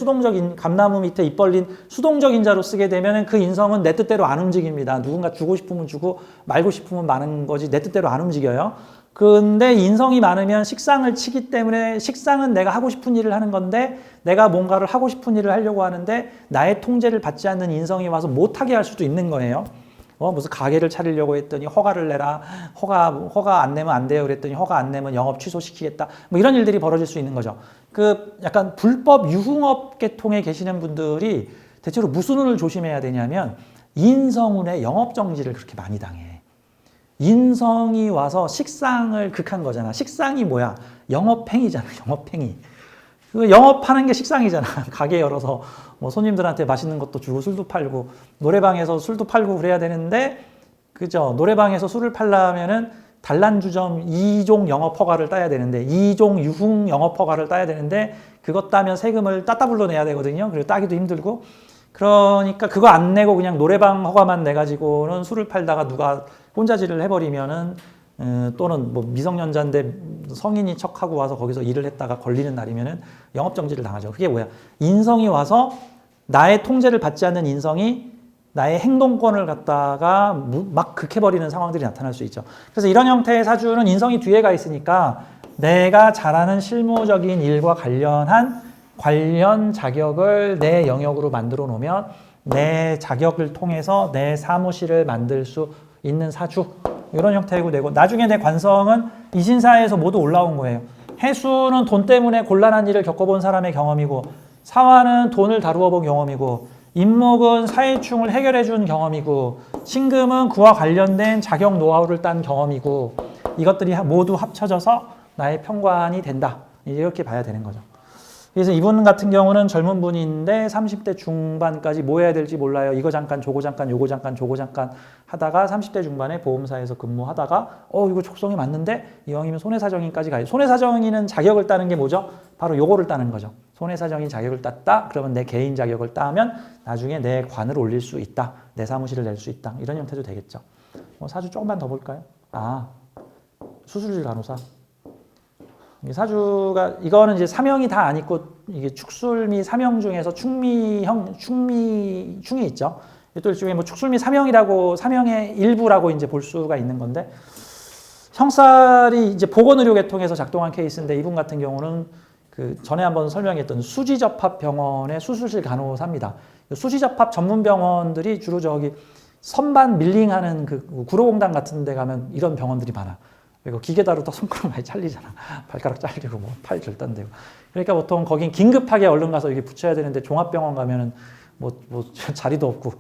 Speaker 1: 입 벌린 수동적인 자로 쓰게 되면 그 인성은 내 뜻대로 안 움직입니다. 누군가 주고 싶으면 주고 말고 싶으면 마는 거지 내 뜻대로 안 움직여요. 근데 인성이 많으면 식상을 치기 때문에 식상은 내가 하고 싶은 일을 하는 건데 내가 뭔가를 하고 싶은 일을 하려고 하는데 나의 통제를 받지 않는 인성이 와서 못하게 할 수도 있는 거예요. 무슨 가게를 차리려고 했더니 허가를 내라. 허가 안 내면 안 돼요. 그랬더니 허가 안 내면 영업 취소시키겠다. 뭐 이런 일들이 벌어질 수 있는 거죠. 그 약간 불법 유흥업 계통에 계시는 분들이 대체로 무슨 운을 조심해야 되냐면 인성운에 영업정지를 그렇게 많이 당해. 인성이 와서 식상을 극한 거잖아. 식상이 뭐야? 영업행위잖아. 영업행위. 그 영업하는 게 식상이잖아. 가게 열어서 뭐 손님들한테 맛있는 것도 주고 술도 팔고 노래방에서 술도 팔고 그래야 되는데 그죠? 노래방에서 술을 팔려면은 단란주점 2종 영업 허가를 따야 되는데 2종 유흥 영업 허가를 따야 되는데 그것 따면 세금을 따따블로 내야 되거든요. 그리고 따기도 힘들고 그러니까 그거 안 내고 그냥 노래방 허가만 내 가지고는 술을 팔다가 누가 혼자질을 해버리면은 또는 뭐 미성년자인데 성인이 척하고 와서 거기서 일을 했다가 걸리는 날이면은 영업정지를 당하죠. 그게 뭐야? 인성이 와서 나의 통제를 받지 않는 인성이 나의 행동권을 갖다가 막 극해버리는 상황들이 나타날 수 있죠. 그래서 이런 형태의 사주는 인성이 뒤에 가 있으니까 내가 잘하는 실무적인 일과 관련 자격을 내 영역으로 만들어 놓으면 내 자격을 통해서 내 사무실을 만들 수 있는 사주 이런 형태고 되고 나중에 내 관성은 이신사에서 모두 올라온 거예요. 해수는 돈 때문에 곤란한 일을 겪어본 사람의 경험이고 사화는 돈을 다루어 본 경험이고 임목은 사회충을 해결해 준 경험이고 신금은 그와 관련된 자격 노하우를 딴 경험이고 이것들이 모두 합쳐져서 나의 평관이 된다. 이렇게 봐야 되는 거죠. 그래서 이분 같은 경우는 젊은 분인데 30대 중반까지 뭐 해야 될지 몰라요. 이거 잠깐 저거 잠깐 요거 잠깐 저거 잠깐 하다가 30대 중반에 보험사에서 근무하다가 이거 촉성이 맞는데 이왕이면 손해사정인까지 가요. 손해사정인은 자격을 따는 게 뭐죠? 바로 요거를 따는 거죠. 손해사정인 자격을 땄다. 그러면 내 개인 자격을 따면 나중에 내 관을 올릴 수 있다. 내 사무실을 낼 수 있다. 이런 형태도 되겠죠. 사주 조금만 더 볼까요? 수술질 간호사. 사주가 이거는 이제 사명이 다 안 있고 이게 축술미 사명 중에서 충이 있죠. 또 일종의 뭐 축술미 사명이라고 사명의 일부라고 이제 볼 수가 있는 건데 형살이 이제 보건의료 계통에서 작동한 케이스인데 이분 같은 경우는 그 전에 한번 설명했던 수지접합병원의 수술실 간호사입니다. 수지접합 전문 병원들이 주로 저기 선반 밀링하는 그 구로공단 같은 데 가면 이런 병원들이 많아. 그리고 기계 다루다 손가락 많이 잘리잖아. 발가락 잘리고 뭐 팔 절단되고. 그러니까 보통 거긴 긴급하게 얼른 가서 이게 붙여야 되는데 종합병원 가면은 뭐 자리도 없고.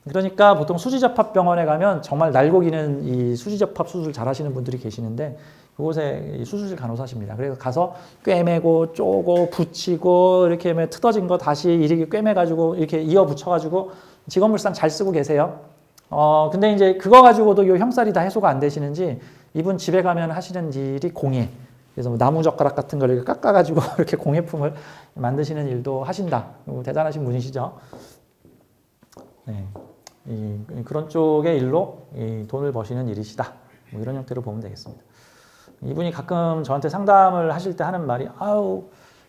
Speaker 1: 그러니까 보통 수지접합병원에 가면 정말 날고기는 이 수지접합 수술 잘하시는 분들이 계시는데 그곳에 수술실 간호사십니다. 그래서 가서 꿰매고 쪼고 붙이고 이렇게 트어진 거 다시 이렇게 꿰매가지고 이렇게 이어 붙여가지고 직원물상 잘 쓰고 계세요. 근데 이제 그거 가지고도 요 형살이 다 해소가 안 되시는지 이분 집에 가면 하시는 일이 공예. 그래서 뭐 나무젓가락 같은 걸 이렇게 깎아가지고 이렇게 공예품을 만드시는 일도 하신다. 대단하신 분이시죠. 네. 그런 쪽의 일로 돈을 버시는 일이시다. 뭐 이런 형태로 보면 되겠습니다. 이분이 가끔 저한테 상담을 하실 때 하는 말이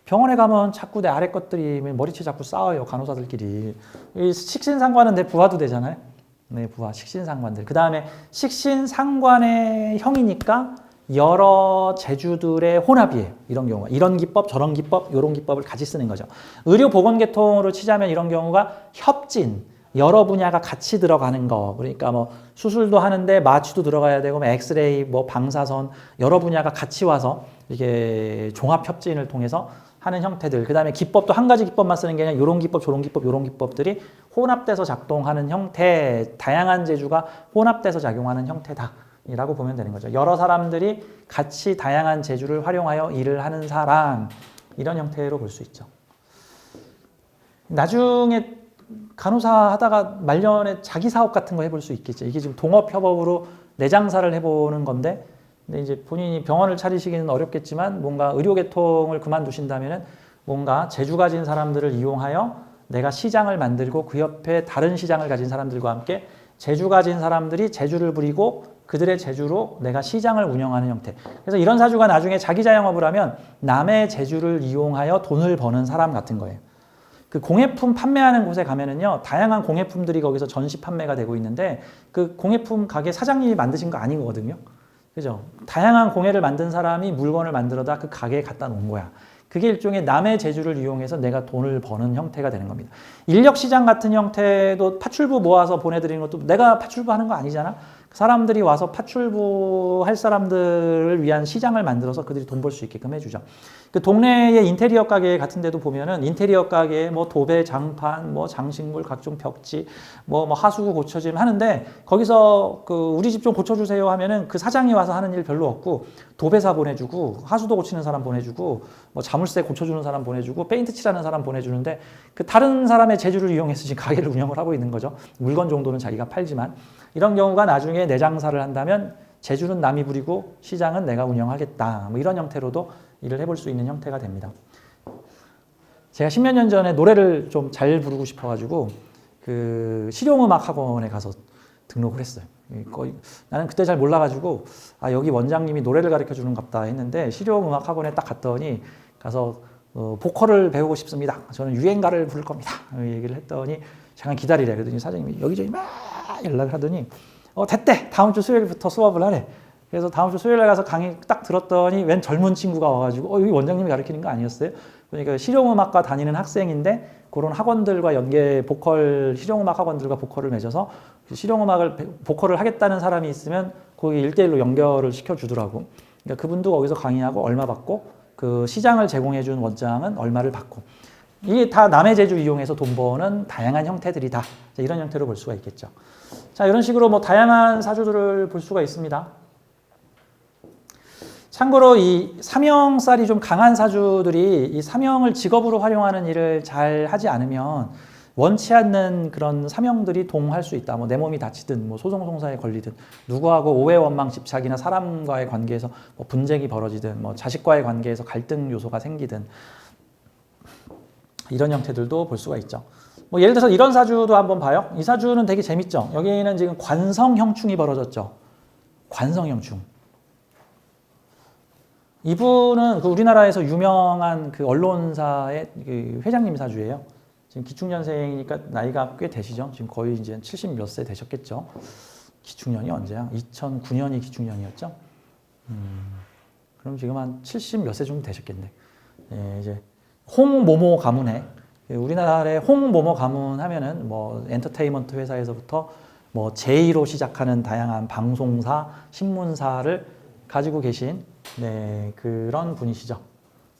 Speaker 1: 병원에 가면 자꾸 내 아래 것들이 머리채 자꾸 싸워요. 간호사들끼리. 이 식신상관은 내 부하도 되잖아요. 네, 부하, 식신상관들. 그 다음에 식신상관의 형이니까 여러 재주들의 혼합이에요. 이런 경우가. 이런 기법, 저런 기법, 이런 기법을 같이 쓰는 거죠. 의료보건계통으로 치자면 이런 경우가 협진, 여러 분야가 같이 들어가는 거. 그러니까 뭐 수술도 하는데 마취도 들어가야 되고, 엑스레이, 뭐 방사선, 여러 분야가 같이 와서 이게 종합협진을 통해서 하는 형태들. 그 다음에 기법도 한 가지 기법만 쓰는 게 아니라 이런 기법, 저런 기법, 이런 기법들이 혼합돼서 작동하는 형태, 다양한 재주가 혼합돼서 작용하는 형태다. 이라고 보면 되는 거죠. 여러 사람들이 같이 다양한 재주를 활용하여 일을 하는 사람, 이런 형태로 볼 수 있죠. 나중에 간호사 하다가 말년에 자기 사업 같은 거 해볼 수 있겠죠. 이게 지금 동업협업으로 내장사를 해보는 건데, 근데 이제 본인이 병원을 차리시기는 어렵겠지만 뭔가 의료계통을 그만두신다면은 뭔가 재주 가진 사람들을 이용하여 내가 시장을 만들고 그 옆에 다른 시장을 가진 사람들과 함께 재주 가진 사람들이 재주를 부리고 그들의 재주로 내가 시장을 운영하는 형태. 그래서 이런 사주가 나중에 자기 자영업을 하면 남의 재주를 이용하여 돈을 버는 사람 같은 거예요. 그 공예품 판매하는 곳에 가면은요, 다양한 공예품들이 거기서 전시 판매가 되고 있는데 그 공예품 가게 사장님이 만드신 거 아닌 거거든요. 그죠? 다양한 공예를 만든 사람이 물건을 만들어다 그 가게에 갖다 놓은 거야. 그게 일종의 남의 재주를 이용해서 내가 돈을 버는 형태가 되는 겁니다. 인력시장 같은 형태도 파출부 모아서 보내드리는 것도 내가 파출부 하는 거 아니잖아. 사람들이 와서 파출부 할 사람들을 위한 시장을 만들어서 그들이 돈 벌 수 있게끔 해주죠. 그 동네의 인테리어 가게 같은 데도 보면은 인테리어 가게에 뭐 도배, 장판, 뭐 장식물, 각종 벽지, 뭐 하수구 고쳐짐 하는데 거기서 그 우리 집 좀 고쳐주세요 하면은 그 사장이 와서 하는 일 별로 없고 도배사 보내주고 하수도 고치는 사람 보내주고 뭐 자물쇠 고쳐주는 사람 보내주고 페인트 칠하는 사람 보내주는데 그 다른 사람의 재주를 이용해서 지금 가게를 운영을 하고 있는 거죠. 물건 정도는 자기가 팔지만 이런 경우가 나중에 내 장사를 한다면 재주는 남이 부리고 시장은 내가 운영하겠다. 뭐 이런 형태로도 일을 해볼 수 있는 형태가 됩니다. 제가 10몇 년 전에 노래를 좀 잘 부르고 싶어가지고 그 실용음악 학원에 가서 등록을 했어요. 거의 나는 그때 잘 몰라가지고 아 여기 원장님이 노래를 가르쳐 주는갑다 했는데 실용음악 학원에 딱 갔더니 가서 보컬을 배우고 싶습니다. 저는 유행가를 부를 겁니다. 얘기를 했더니 잠깐 기다리래. 그러더니 사장님이 여기저기 막 연락을 하더니 됐대. 다음 주 수요일부터 수업을 하래. 그래서 다음 주 수요일에 가서 강의 딱 들었더니 웬 젊은 친구가 와가지고 여기 원장님이 가르치는 거 아니었어요? 그러니까 실용음악과 다니는 학생인데 그런 학원들과 보컬 실용음악 학원들과 보컬을 맺어서 실용음악을 보컬을 하겠다는 사람이 있으면 거기 1대1로 연결을 시켜주더라고. 그러니까 그분도 거기서 강의하고 얼마 받고 그 시장을 제공해준 원장은 얼마를 받고 이게 다 남의 재주 이용해서 돈 버는 다양한 형태들이다. 이런 형태로 볼 수가 있겠죠. 자, 이런 식으로 뭐 다양한 사주들을 볼 수가 있습니다. 참고로 이 사명살이 좀 강한 사주들이 이 사명을 직업으로 활용하는 일을 잘 하지 않으면 원치 않는 그런 사명들이 동할 수 있다. 뭐 내 몸이 다치든 뭐 소송송사에 걸리든 누구하고 오해 원망 집착이나 사람과의 관계에서 뭐 분쟁이 벌어지든 뭐 자식과의 관계에서 갈등 요소가 생기든 이런 형태들도 볼 수가 있죠. 뭐 예를 들어서 이런 사주도 한번 봐요. 이 사주는 되게 재밌죠. 여기는 지금 관성형충이 벌어졌죠. 관성형충. 이분은 그 우리나라에서 유명한 그 언론사의 그 회장님 사주예요. 지금 기축년생이니까 나이가 꽤 되시죠. 지금 거의 이제 70 몇 세 되셨겠죠. 기축년이 언제야? 2009년이 기축년이었죠. 그럼 지금 한 70 몇 세 정도 되셨겠네. 예, 이제 홍모모 가문에 우리나라의 홍모모 가문 하면은 뭐 엔터테인먼트 회사에서부터 뭐 제2로 시작하는 다양한 방송사, 신문사를 가지고 계신 네, 그런 분이시죠.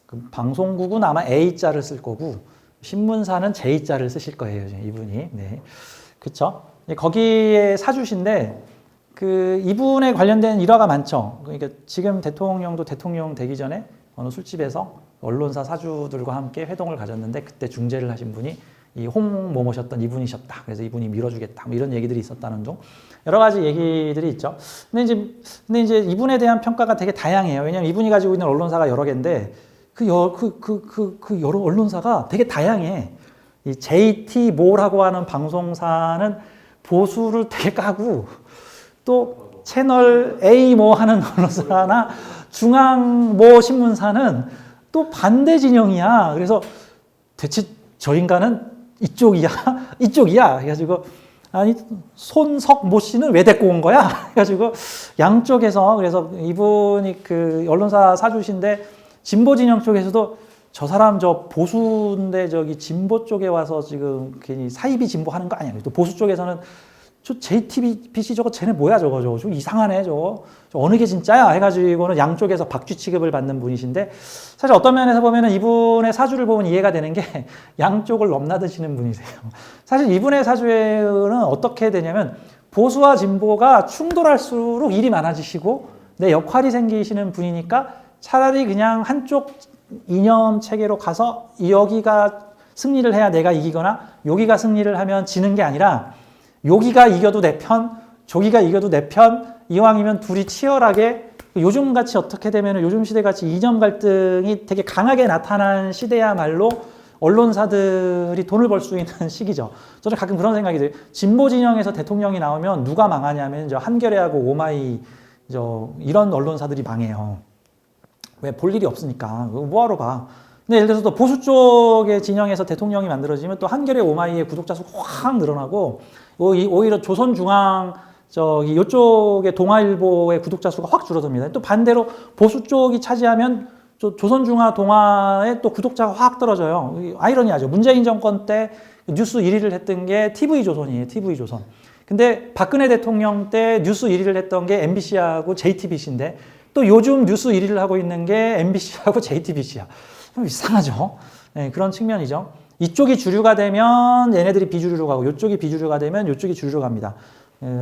Speaker 1: 그 방송국은 아마 A자를 쓸 거고 신문사는 J자를 쓰실 거예요, 이분이. 네, 그렇죠. 거기에 사주신데 그 이분에 관련된 일화가 많죠. 그러니까 지금 대통령도 대통령 되기 전에 어느 술집에서 언론사 사주들과 함께 회동을 가졌는데 그때 중재를 하신 분이 이 홍모모셨던 이분이셨다. 그래서 이분이 밀어주겠다. 뭐 이런 얘기들이 있었다는 등 여러 가지 얘기들이 있죠. 근데 이제 이분에 대한 평가가 되게 다양해요. 왜냐하면 이분이 가지고 있는 언론사가 여러 개인데 그 여러 언론사가 되게 다양해. 이 JT모라고 하는 방송사는 보수를 되게 까고 또 채널 A모 하는 언론사나 중앙모 신문사는 또 반대 진영이야. 그래서 대체 저 인간은 이쪽이야? 이쪽이야? 해가지고 아니 손석모 씨는 왜 데리고 온 거야? 해가지고 양쪽에서 그래서 이분이 그 언론사 사주신데 진보 진영 쪽에서도 저 사람 저 보수인데 저기 진보 쪽에 와서 지금 괜히 사이비 진보하는 거 아니야? 또 보수 쪽에서는 저 JTBC 저거 쟤네 뭐야 저거 좀 이상하네 저거 저 어느 게 진짜야 해가지고는 양쪽에서 박쥐 취급을 받는 분이신데 사실 어떤 면에서 보면은 이분의 사주를 보면 이해가 되는 게 양쪽을 넘나드시는 분이세요. 사실 이분의 사주에는 어떻게 되냐면 보수와 진보가 충돌할수록 일이 많아지시고 내 역할이 생기시는 분이니까 차라리 그냥 한쪽 이념 체계로 가서 여기가 승리를 해야 내가 이기거나 여기가 승리를 하면 지는 게 아니라 여기가 이겨도 내 편, 저기가 이겨도 내 편, 이왕이면 둘이 치열하게 요즘같이 어떻게 되면 요즘 시대같이 이념 갈등이 되게 강하게 나타난 시대야말로 언론사들이 돈을 벌 수 있는 시기죠. 저는 가끔 그런 생각이 들어요. 진보 진영에서 대통령이 나오면 누가 망하냐면 저 한겨레하고 오마이 이런 언론사들이 망해요. 왜? 볼 일이 없으니까. 뭐하러 봐. 근데 예를 들어서 또 보수 쪽의 진영에서 대통령이 만들어지면 또 한겨레 오마이의 구독자 수가 확 늘어나고 오히려 조선중앙 이쪽의 동아일보의 구독자 수가 확 줄어듭니다. 또 반대로 보수 쪽이 차지하면 조선중화 동화의 또 구독자가 확 떨어져요. 아이러니하죠. 문재인 정권 때 뉴스 1위를 했던 게 TV조선이에요. TV조선. 근데 박근혜 대통령 때 뉴스 1위를 했던 게 MBC하고 JTBC인데 또 요즘 뉴스 1위를 하고 있는 게 MBC하고 JTBC야. 좀 이상하죠. 네, 그런 측면이죠. 이쪽이 주류가 되면 얘네들이 비주류로 가고 이쪽이 비주류가 되면 이쪽이 주류로 갑니다.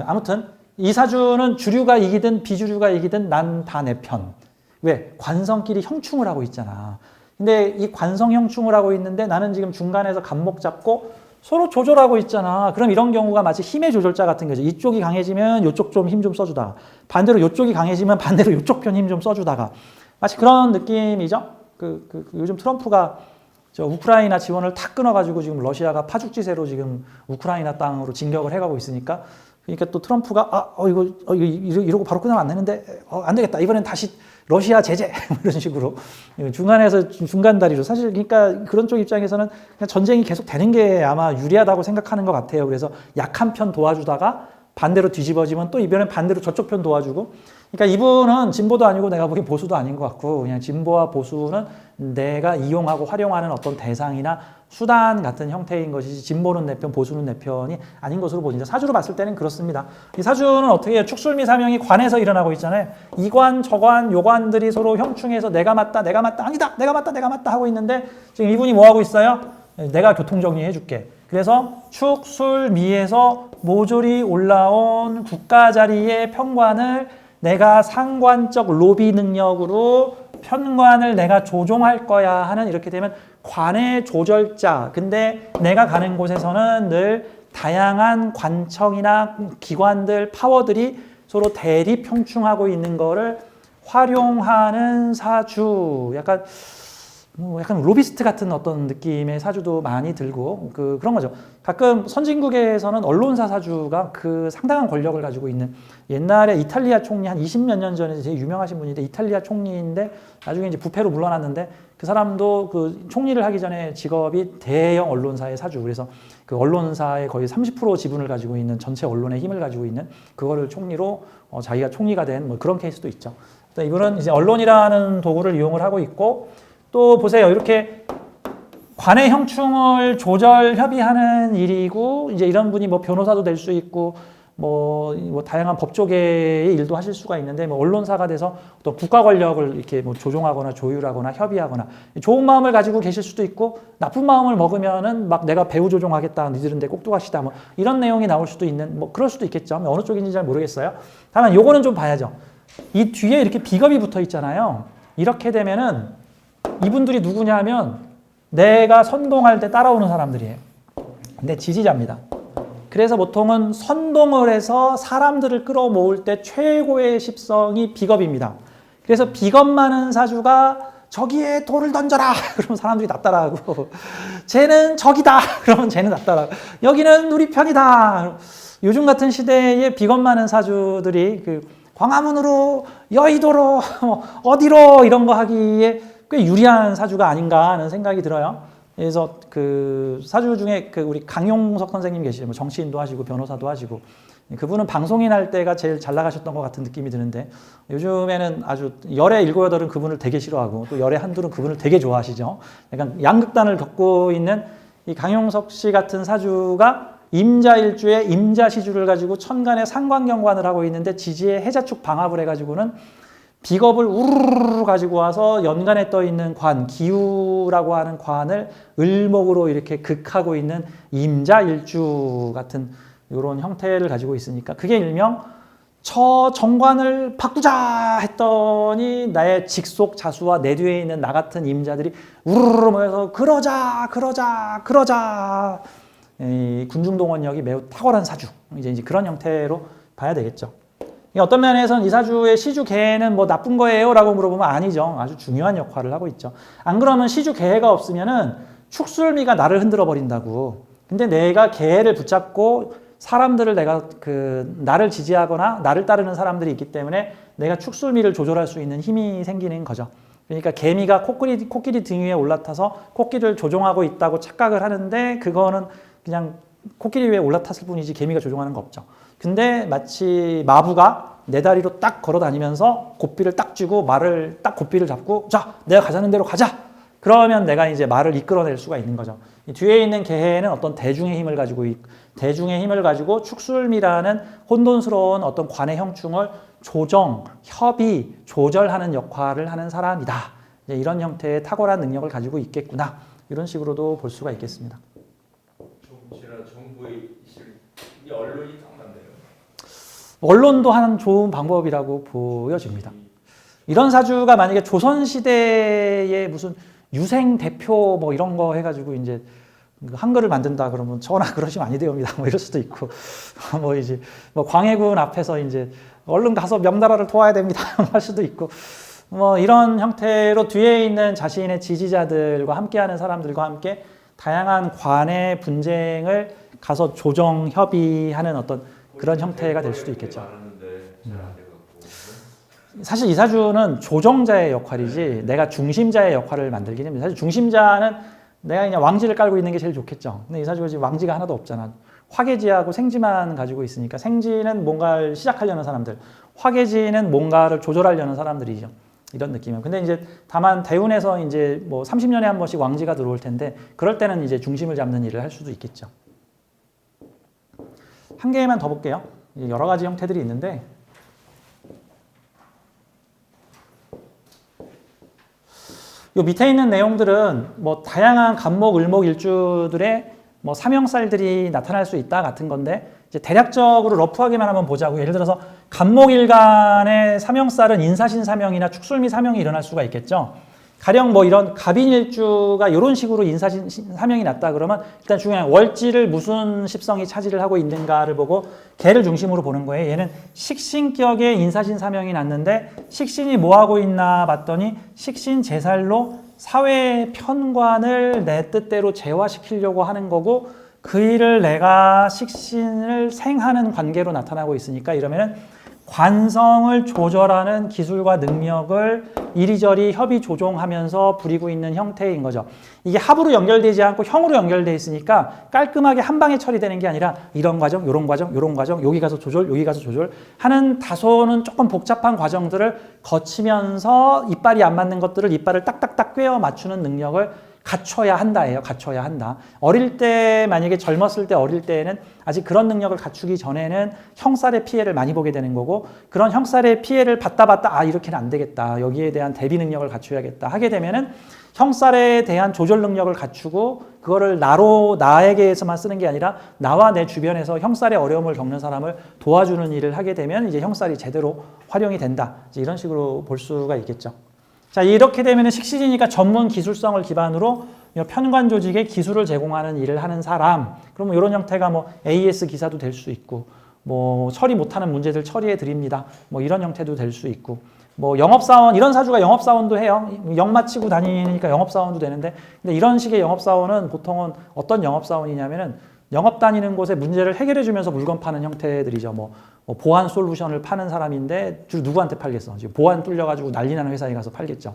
Speaker 1: 아무튼 이 사주는 주류가 이기든 비주류가 이기든 난 다 내 편. 왜? 관성끼리 형충을 하고 있잖아. 근데 이 관성 형충을 하고 있는데 나는 지금 중간에서 감목 잡고 서로 조절하고 있잖아. 그럼 이런 경우가 마치 힘의 조절자 같은 거죠. 이쪽이 강해지면 이쪽 좀 힘 좀 써주다가 반대로 이쪽이 강해지면 반대로 이쪽 편 힘 좀 써주다가 마치 그런 느낌이죠. 요즘 트럼프가 저 우크라이나 지원을 탁 끊어가지고 지금 러시아가 파죽지세로 지금 우크라이나 땅으로 진격을 해가고 있으니까 그러니까 또 트럼프가 이러고 바로 끊으면 안 되는데 안 되겠다. 이번엔 다시 러시아 제재 이런 식으로 중간에서 중간다리로 사실 그러니까 그런 쪽 입장에서는 그냥 전쟁이 계속 되는 게 아마 유리하다고 생각하는 것 같아요. 그래서 약한 편 도와주다가 반대로 뒤집어지면 또 이번엔 반대로 저쪽 편 도와주고 그러니까 이분은 진보도 아니고 내가 보기엔 보수도 아닌 것 같고 그냥 진보와 보수는 내가 이용하고 활용하는 어떤 대상이나 수단 같은 형태인 것이지 진보는 내 편, 보수는 내 편이 아닌 것으로 보입니다. 사주로 봤을 때는 그렇습니다. 이 사주는 어떻게 해요? 축술미 사명이 관에서 일어나고 있잖아요. 이관, 저관, 요관들이 서로 형충해서 내가 맞다, 내가 맞다, 아니다, 내가 맞다, 내가 맞다 하고 있는데 지금 이분이 뭐 하고 있어요? 내가 교통정리해 줄게. 그래서 축술미에서 모조리 올라온 국가 자리의 편관을 내가 상관적 로비 능력으로 편관을 내가 조종할 거야 하는 이렇게 되면 관의 조절자. 근데 내가 가는 곳에서는 늘 다양한 관청이나 기관들, 파워들이 서로 대립 형충하고 있는 거를 활용하는 사주. 약간 로비스트 같은 어떤 느낌의 사주도 많이 들고 그런 거죠. 가끔 선진국에서는 언론사 사주가 그 상당한 권력을 가지고 있는 옛날에 이탈리아 총리 한 20몇 년 전에 되게 유명하신 분인데 이탈리아 총리인데 나중에 이제 부패로 물러났는데 그 사람도 그 총리를 하기 전에 직업이 대형 언론사의 사주. 그래서 그 언론사의 거의 30% 지분을 가지고 있는 전체 언론의 힘을 가지고 있는 그거를 총리로 자기가 총리가 된 뭐 그런 케이스도 있죠. 이분은 이제 언론이라는 도구를 이용을 하고 있고 또 보세요. 이렇게 관의 형충을 조절 협의하는 일이고 이제 이런 분이 뭐 변호사도 될 수 있고 뭐 다양한 법조계의 일도 하실 수가 있는데 뭐 언론사가 돼서 어떤 국가 권력을 이렇게 뭐 조종하거나 조율하거나 협의하거나 좋은 마음을 가지고 계실 수도 있고 나쁜 마음을 먹으면은 막 내가 배후 조종하겠다 니들은 내 꼭두각시다 뭐 이런 내용이 나올 수도 있는 뭐 그럴 수도 있겠죠. 어느 쪽인지 잘 모르겠어요. 다만 요거는 좀 봐야죠. 이 뒤에 이렇게 비겁이 붙어 있잖아요. 이렇게 되면은 이분들이 누구냐 하면 내가 선동할 때 따라오는 사람들이에요. 내 지지자입니다. 그래서 보통은 선동을 해서 사람들을 끌어모을 때 최고의 십성이 비겁입니다. 그래서 비겁 많은 사주가 저기에 돌을 던져라! 그러면 사람들이 나 따라하고 쟤는 적이다! 그러면 쟤는 나 따라하고 여기는 우리 편이다! 요즘 같은 시대에 비겁 많은 사주들이 그 광화문으로 여의도로 어디로 이런 거 하기에 꽤 유리한 사주가 아닌가 하는 생각이 들어요. 그래서 그 사주 중에 그 우리 강용석 선생님 계시죠. 뭐 정치인도 하시고 변호사도 하시고 그분은 방송인 할 때가 제일 잘 나가셨던 것 같은 느낌이 드는데 요즘에는 아주 열의 일곱 여덟은 그분을 되게 싫어하고 또 열의 한둘은 그분을 되게 좋아하시죠. 약간 양극단을 겪고 있는 이 강용석 씨 같은 사주가 임자일주에 임자시주를 가지고 천간에 상관경관을 하고 있는데 지지에 해자축 방합을 해가지고는 비겁을 우르르 가지고 와서 연간에 떠 있는 관, 기우라고 하는 관을 을목으로 이렇게 극하고 있는 임자일주 같은 이런 형태를 가지고 있으니까 그게 일명 저 정관을 바꾸자 했더니 나의 직속 자수와 내 뒤에 있는 나 같은 임자들이 우르르 모여서 그러자 이 군중동원력이 매우 탁월한 사주 이제 그런 형태로 봐야 되겠죠. 어떤 면에서는 이 사주의 시주 개해는 뭐 나쁜 거예요? 라고 물어보면 아니죠. 아주 중요한 역할을 하고 있죠. 안 그러면 시주 개해가 없으면은 축술미가 나를 흔들어 버린다고. 근데 내가 개해를 붙잡고 사람들을 내가 나를 지지하거나 나를 따르는 사람들이 있기 때문에 내가 축술미를 조절할 수 있는 힘이 생기는 거죠. 그러니까 개미가 코끼리 등 위에 올라타서 코끼리를 조종하고 있다고 착각을 하는데 그거는 그냥 코끼리 위에 올라탔을 뿐이지 개미가 조종하는 거 없죠. 근데 마치 마부가 내 다리로 딱 걸어 다니면서 고삐를 딱 쥐고 말을 딱 고삐를 잡고 자, 내가 가자는 대로 가자. 그러면 내가 이제 말을 이끌어낼 수가 있는 거죠. 이 뒤에 있는 개는 어떤 대중의 힘을 가지고 축술미라는 혼돈스러운 어떤 관의 형충을 조정, 협의, 조절하는 역할을 하는 사람이다. 이제 이런 형태의 탁월한 능력을 가지고 있겠구나. 이런 식으로도 볼 수가 있겠습니다.
Speaker 2: 정부의 이 언론이 상관돼요.
Speaker 1: 언론도 하는 좋은 방법이라고 보여집니다. 이런 사주가 만약에 조선시대에 무슨 유생 대표 뭐 이런 거 해가지고 이제 한글을 만든다 그러면 전하 그러시면 아니 됩니다. 뭐 이럴 수도 있고 뭐 이제 뭐 광해군 앞에서 이제 얼른 가서 명나라를 도와야 됩니다. 할 수도 있고 뭐 이런 형태로 뒤에 있는 자신의 지지자들과 함께하는 사람들과 함께 다양한 관의 분쟁을 가서 조정 협의하는 어떤 그런 형태가 될 수도 있겠죠. 사실 이 사주는 조정자의 역할이지 내가 중심자의 역할을 만들긴 합니다. 사실 중심자는 내가 그냥 왕지를 깔고 있는 게 제일 좋겠죠. 근데 이 사주가 지금 왕지가 하나도 없잖아. 화개지하고 생지만 가지고 있으니까 생지는 뭔가를 시작하려는 사람들, 화개지는 뭔가를 조절하려는 사람들이죠. 이런 느낌이에요. 근데 이제 다만 대운에서 이제 뭐 30년에 한 번씩 왕지가 들어올 텐데 그럴 때는 이제 중심을 잡는 일을 할 수도 있겠죠. 한 개만 더 볼게요. 여러 가지 형태들이 있는데 요 밑에 있는 내용들은 뭐 다양한 간목, 을목, 일주들의 뭐 사명살들이 나타날 수 있다 같은 건데 이제 대략적으로 러프하게만 한번 보자고요. 예를 들어서 간목일간의 사명살은 인사신 사명이나 축술미 사명이 일어날 수가 있겠죠. 가령 뭐 이런 갑인일주가 이런 식으로 인사신 사명이 났다 그러면 일단 중요한 월지를 무슨 십성이 차지를 하고 있는가를 보고 개를 중심으로 보는 거예요. 얘는 식신격의 인사신 사명이 났는데 식신이 뭐 하고 있나 봤더니 식신 제살로 사회의 편관을 내 뜻대로 제화시키려고 하는 거고 그 일을 내가 식신을 생하는 관계로 나타나고 있으니까 이러면은 관성을 조절하는 기술과 능력을 이리저리 협의 조종하면서 부리고 있는 형태인 거죠. 이게 합으로 연결되지 않고 형으로 연결되어 있으니까 깔끔하게 한 방에 처리되는 게 아니라 이런 과정, 요런 과정, 요런 과정, 여기 가서 조절, 여기 가서 조절 하는 다소는 조금 복잡한 과정들을 거치면서 이빨이 안 맞는 것들을 이빨을 딱딱딱 꿰어 맞추는 능력을 갖춰야 한다예요. 갖춰야 한다. 어릴 때 만약에 젊었을 때 어릴 때에는 아직 그런 능력을 갖추기 전에는 형살의 피해를 많이 보게 되는 거고 그런 형살의 피해를 받다 아 이렇게는 안 되겠다. 여기에 대한 대비 능력을 갖춰야겠다. 하게 되면은 형살에 대한 조절 능력을 갖추고 그거를 나에게서만 쓰는 게 아니라 나와 내 주변에서 형살의 어려움을 겪는 사람을 도와주는 일을 하게 되면 이제 형살이 제대로 활용이 된다. 이제 이런 식으로 볼 수가 있겠죠. 자, 이렇게 되면 식신이니까 전문 기술성을 기반으로 편관 조직에 기술을 제공하는 일을 하는 사람. 그러면 이런 형태가 뭐 AS 기사도 될 수 있고, 뭐 처리 못하는 문제들 처리해 드립니다. 뭐 이런 형태도 될 수 있고, 뭐 영업사원, 이런 사주가 영업사원도 해요. 영 마치고 다니니까 영업사원도 되는데, 근데 이런 식의 영업사원은 보통은 어떤 영업사원이냐면은 영업 다니는 곳에 문제를 해결해 주면서 물건 파는 형태들이죠. 뭐 보안 솔루션을 파는 사람인데 주로 누구한테 팔겠어? 지금 보안 뚫려가지고 난리 나는 회사에 가서 팔겠죠.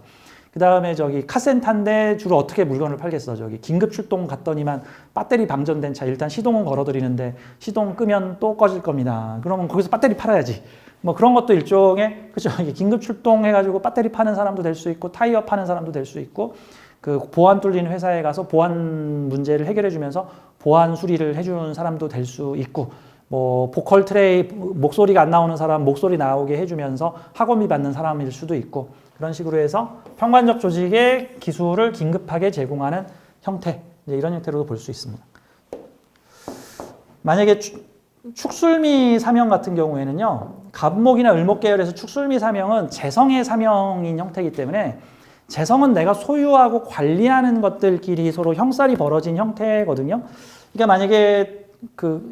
Speaker 1: 그 다음에 저기 카센터인데 주로 어떻게 물건을 팔겠어? 저기 긴급 출동 갔더니만 배터리 방전된 차 일단 시동은 걸어드리는데 시동 끄면 또 꺼질 겁니다. 그러면 거기서 배터리 팔아야지. 뭐 그런 것도 일종의 그죠? 긴급 출동해가지고 배터리 파는 사람도 될 수 있고 타이어 파는 사람도 될 수 있고 그 보안 뚫린 회사에 가서 보안 문제를 해결해주면서 보안 수리를 해주는 사람도 될 수 있고. 뭐 보컬 트레이 목소리가 안 나오는 사람 목소리 나오게 해주면서 학원비 받는 사람일 수도 있고 그런 식으로 해서 편관적 조직의 기술을 긴급하게 제공하는 형태 이제 이런 형태로도 볼 수 있습니다. 만약에 축술미 사명 같은 경우에는요 갑목이나 을목 계열에서 축술미 사명은 재성의 사명인 형태이기 때문에 재성은 내가 소유하고 관리하는 것들끼리 서로 형살이 벌어진 형태거든요. 그러니까 만약에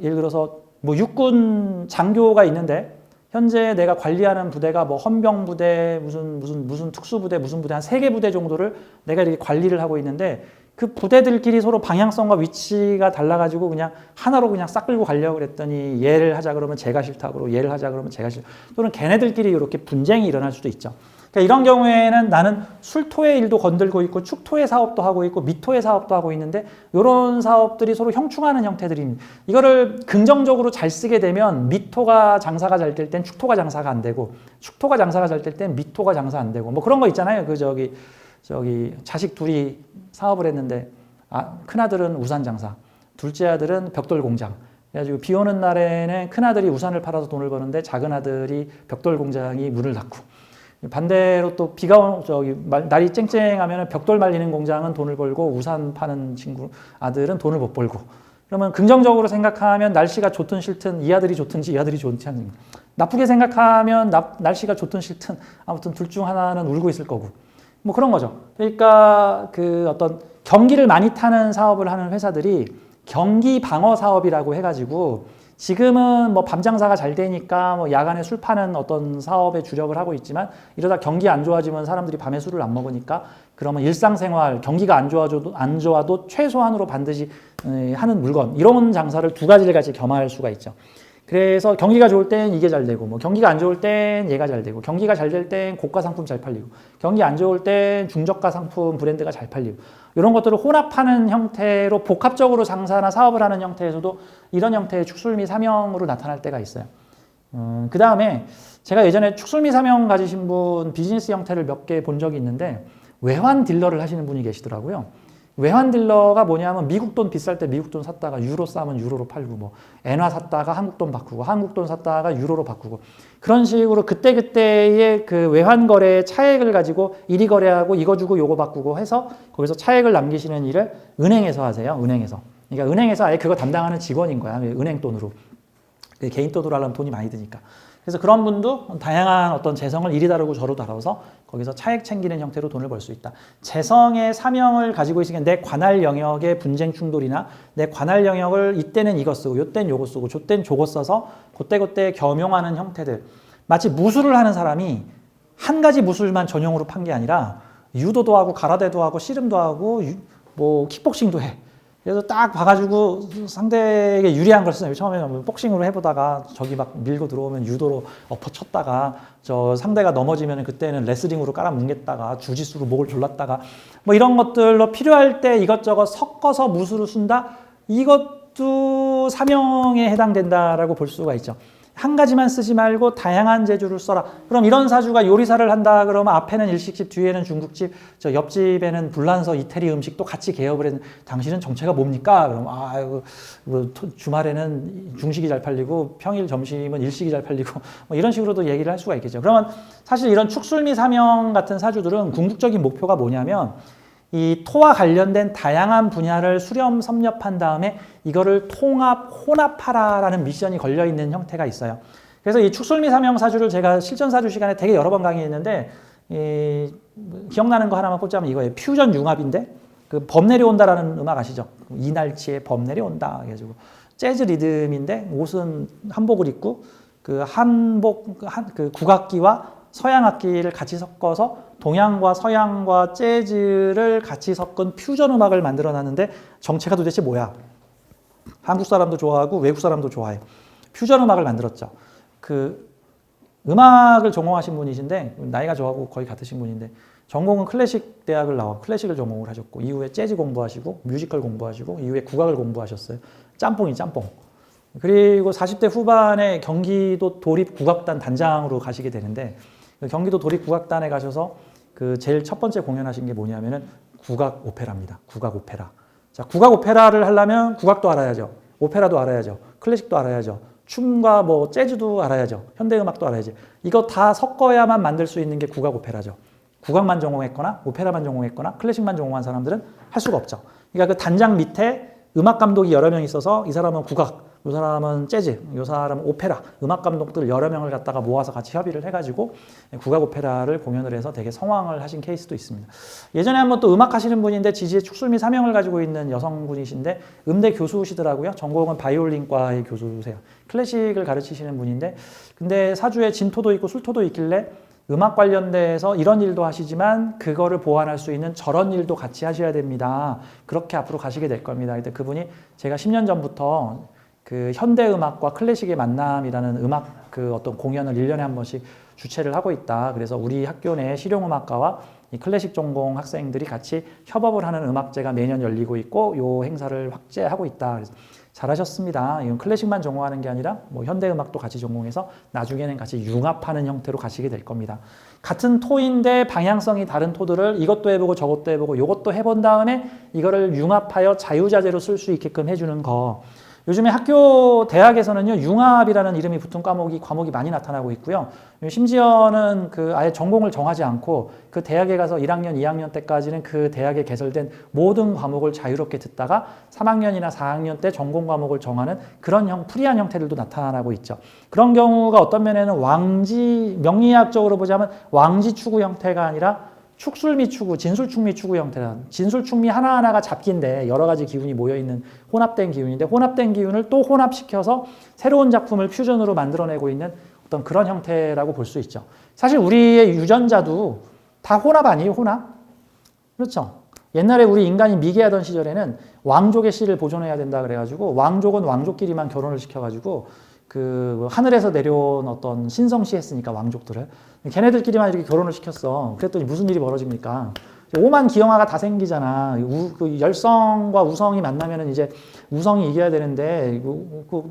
Speaker 1: 예를 들어서 뭐 육군 장교가 있는데 현재 내가 관리하는 부대가 뭐 헌병부대 무슨 특수부대 무슨 부대 한 3개 부대 정도를 내가 이렇게 관리를 하고 있는데 그 부대들끼리 서로 방향성과 위치가 달라가지고 그냥 하나로 그냥 싹 끌고 가려고 그랬더니 얘를 하자 그러면 제가 싫다 그러고 얘를 하자 그러면 제가 싫다 또는 걔네들끼리 이렇게 분쟁이 일어날 수도 있죠. 그러니까 이런 경우에는 나는 술토의 일도 건들고 있고 축토의 사업도 하고 있고 미토의 사업도 하고 있는데 이런 사업들이 서로 형충하는 형태들입니다. 이거를 긍정적으로 잘 쓰게 되면 미토가 장사가 잘 될 땐 축토가 장사가 안 되고 축토가 장사가 잘 될 땐 미토가 장사 안 되고 뭐 그런 거 있잖아요. 그 저기 자식 둘이 사업을 했는데 큰아들은 우산 장사, 둘째 아들은 벽돌 공장. 그래가지고 비 오는 날에는 큰아들이 우산을 팔아서 돈을 버는데 작은 아들이 벽돌 공장이 문을 닫고 반대로 또 날이 쨍쨍하면 벽돌 말리는 공장은 돈을 벌고 우산 파는 아들은 돈을 못 벌고 그러면 긍정적으로 생각하면 날씨가 좋든 싫든 이 아들이 좋든지 이 아들이 좋든지 하는 나쁘게 생각하면 날씨가 좋든 싫든 아무튼 둘 중 하나는 울고 있을 거고 뭐 그런 거죠. 그러니까 그 어떤 경기를 많이 타는 사업을 하는 회사들이 경기 방어 사업이라고 해가지고 지금은 뭐 밤 장사가 잘 되니까 뭐 야간에 술 파는 어떤 사업에 주력을 하고 있지만 이러다 경기 안 좋아지면 사람들이 밤에 술을 안 먹으니까 그러면 일상생활 경기가 안 좋아도 최소한으로 반드시 하는 물건 이런 장사를 두 가지를 같이 겸할 수가 있죠. 그래서 경기가 좋을 땐 이게 잘 되고 뭐 경기가 안 좋을 땐 얘가 잘 되고 경기가 잘 될 땐 고가 상품 잘 팔리고 경기 안 좋을 땐 중저가 상품 브랜드가 잘 팔리고 이런 것들을 혼합하는 형태로 복합적으로 장사나 사업을 하는 형태에서도 이런 형태의 축술미 사명으로 나타날 때가 있어요. 그 다음에 제가 예전에 축술미 사명 가지신 분 비즈니스 형태를 몇 개 본 적이 있는데 외환 딜러를 하시는 분이 계시더라고요. 외환 딜러가 뭐냐면 미국 돈 비쌀 때 미국 돈 샀다가 유로 싸면 유로로 팔고 뭐 엔화 샀다가 한국 돈 바꾸고 한국 돈 샀다가 유로로 바꾸고 그런 식으로 그때그때의 그 외환 거래의 차액을 가지고 이리 거래하고 이거 주고 요거 바꾸고 해서 거기서 차액을 남기시는 일을 은행에서 하세요. 은행에서. 그러니까 은행에서 아예 그거 담당하는 직원인 거야. 은행 돈으로. 개인 돈으로 하려면 돈이 많이 드니까. 그래서 그런 분도 다양한 어떤 재성을 이리 다루고 저로 다뤄서 거기서 차액 챙기는 형태로 돈을 벌 수 있다. 재성의 사명을 가지고 있으니까 내 관할 영역의 분쟁 충돌이나 내 관할 영역을 이때는 이거 쓰고 요때는 요거 쓰고 저때는 저거 써서 그때그때 겸용하는 형태들. 마치 무술을 하는 사람이 한 가지 무술만 전용으로 판 게 아니라 유도도 하고 가라데도 하고 씨름도 하고 뭐 킥복싱도 해. 그래서 딱 봐가지고 상대에게 유리한 걸 쓰요. 처음에는 복싱으로 해보다가 저기 막 밀고 들어오면 유도로 엎어쳤다가 저 상대가 넘어지면 그때는 레슬링으로 깔아뭉갰다가 주짓수로 목을 졸랐다가 뭐 이런 것들로 필요할 때 이것저것 섞어서 무술을 쓴다. 이것도 사명에 해당된다라고 볼 수가 있죠. 한 가지만 쓰지 말고 다양한 재주를 써라. 그럼 이런 사주가 요리사를 한다 그러면 앞에는 일식집, 뒤에는 중국집, 저 옆집에는 불란서 이태리 음식도 같이 개업을 했는데 당신은 정체가 뭡니까? 그럼 뭐 주말에는 중식이 잘 팔리고 평일 점심은 일식이 잘 팔리고 뭐 이런 식으로도 얘기를 할 수가 있겠죠. 그러면 사실 이런 축술미 사명 같은 사주들은 궁극적인 목표가 뭐냐면 이 토와 관련된 다양한 분야를 수렴 섭렵한 다음에 이거를 통합, 혼합하라라는 미션이 걸려있는 형태가 있어요. 그래서 이 축술미 사명 사주를 제가 실전 사주 시간에 되게 여러 번 강의했는데 기억나는 거 하나만 꼽자면 이거예요. 퓨전 융합인데 그 범 내려온다라는 음악 아시죠? 이날치의 범 내려온다. 그래가지고 재즈 리듬인데 옷은 한복을 입고 그 그 국악기와 서양 악기를 같이 섞어서 동양과 서양과 재즈를 같이 섞은 퓨전 음악을 만들어 놨는데 정체가 도대체 뭐야? 한국 사람도 좋아하고 외국 사람도 좋아해. 퓨전 음악을 만들었죠. 그 음악을 전공하신 분이신데 나이가 저하고 거의 같으신 분인데 전공은 클래식 대학을 나와 클래식을 전공을 하셨고 이후에 재즈 공부하시고 뮤지컬 공부하시고 이후에 국악을 공부하셨어요. 짬뽕이 짬뽕. 그리고 40대 후반에 경기도 도립국악단 단장으로 가시게 되는데 경기도 도립국악단에 가셔서 그 제일 첫 번째 공연하신 게 뭐냐면은 국악 오페라입니다. 국악 오페라. 자, 국악 오페라를 하려면 국악도 알아야죠. 오페라도 알아야죠. 클래식도 알아야죠. 춤과 뭐 재즈도 알아야죠. 현대음악도 알아야죠. 이거 다 섞어야만 만들 수 있는 게 국악 오페라죠. 국악만 전공했거나 오페라만 전공했거나 클래식만 전공한 사람들은 할 수가 없죠. 그러니까 그 단장 밑에 음악 감독이 여러 명 있어서 이 사람은 국악, 이 사람은 재즈, 이 사람은 오페라, 음악 감독들 여러 명을 갖다가 모아서 같이 협의를 해가지고 국악 오페라를 공연을 해서 되게 성황을 하신 케이스도 있습니다. 예전에 한번 또 음악 하시는 분인데 지지의 축술미 사명을 가지고 있는 여성분이신데 음대 교수시더라고요. 전공은 바이올린과의 교수세요. 클래식을 가르치시는 분인데 근데 사주에 진토도 있고 술토도 있길래 음악 관련돼서 이런 일도 하시지만 그거를 보완할 수 있는 저런 일도 같이 하셔야 됩니다. 그렇게 앞으로 가시게 될 겁니다. 근데 그분이 제가 10년 전부터 그 현대음악과 클래식의 만남이라는 음악 그 어떤 공연을 1년에 한 번씩 주최를 하고 있다. 그래서 우리 학교 내 실용음악과와 이 클래식 전공 학생들이 같이 협업을 하는 음악제가 매년 열리고 있고 요 행사를 확대하고 있다. 그래서 잘하셨습니다. 이건 클래식만 전공하는 게 아니라 뭐 현대음악도 같이 전공해서 나중에는 같이 융합하는 형태로 가시게 될 겁니다. 같은 토인데 방향성이 다른 토들을 이것도 해보고 저것도 해보고 요것도 해본 다음에 이거를 융합하여 자유자재로 쓸 수 있게끔 해주는 거. 요즘에 학교 대학에서는요 융합이라는 이름이 붙은 과목이 많이 나타나고 있고요. 심지어는 그 아예 전공을 정하지 않고 그 대학에 가서 1학년, 2학년 때까지는 그 대학에 개설된 모든 과목을 자유롭게 듣다가 3학년이나 4학년 때 전공 과목을 정하는 그런 프리한 형태들도 나타나고 있죠. 그런 경우가 어떤 면에는 명리학적으로 보자면 왕지 추구 형태가 아니라 축술 미 추구, 진술축 미 추구 형태다. 진술축 미 하나하나가 잡기인데 여러 가지 기운이 모여있는 혼합된 기운인데 혼합된 기운을 또 혼합시켜서 새로운 작품을 퓨전으로 만들어내고 있는 어떤 그런 형태라고 볼 수 있죠. 사실 우리의 유전자도 다 혼합 아니에요? 혼합? 그렇죠. 옛날에 우리 인간이 미개하던 시절에는 왕족의 씨를 보존해야 된다 그래가지고 왕족은 왕족끼리만 결혼을 시켜가지고 그 하늘에서 내려온 어떤 신성시 했으니까 왕족들을 걔네들끼리만 이렇게 결혼을 시켰어. 그랬더니 무슨 일이 벌어집니까? 오만 기형아가 다 생기잖아. 그 열성과 우성이 만나면은 이제 우성이 이겨야 되는데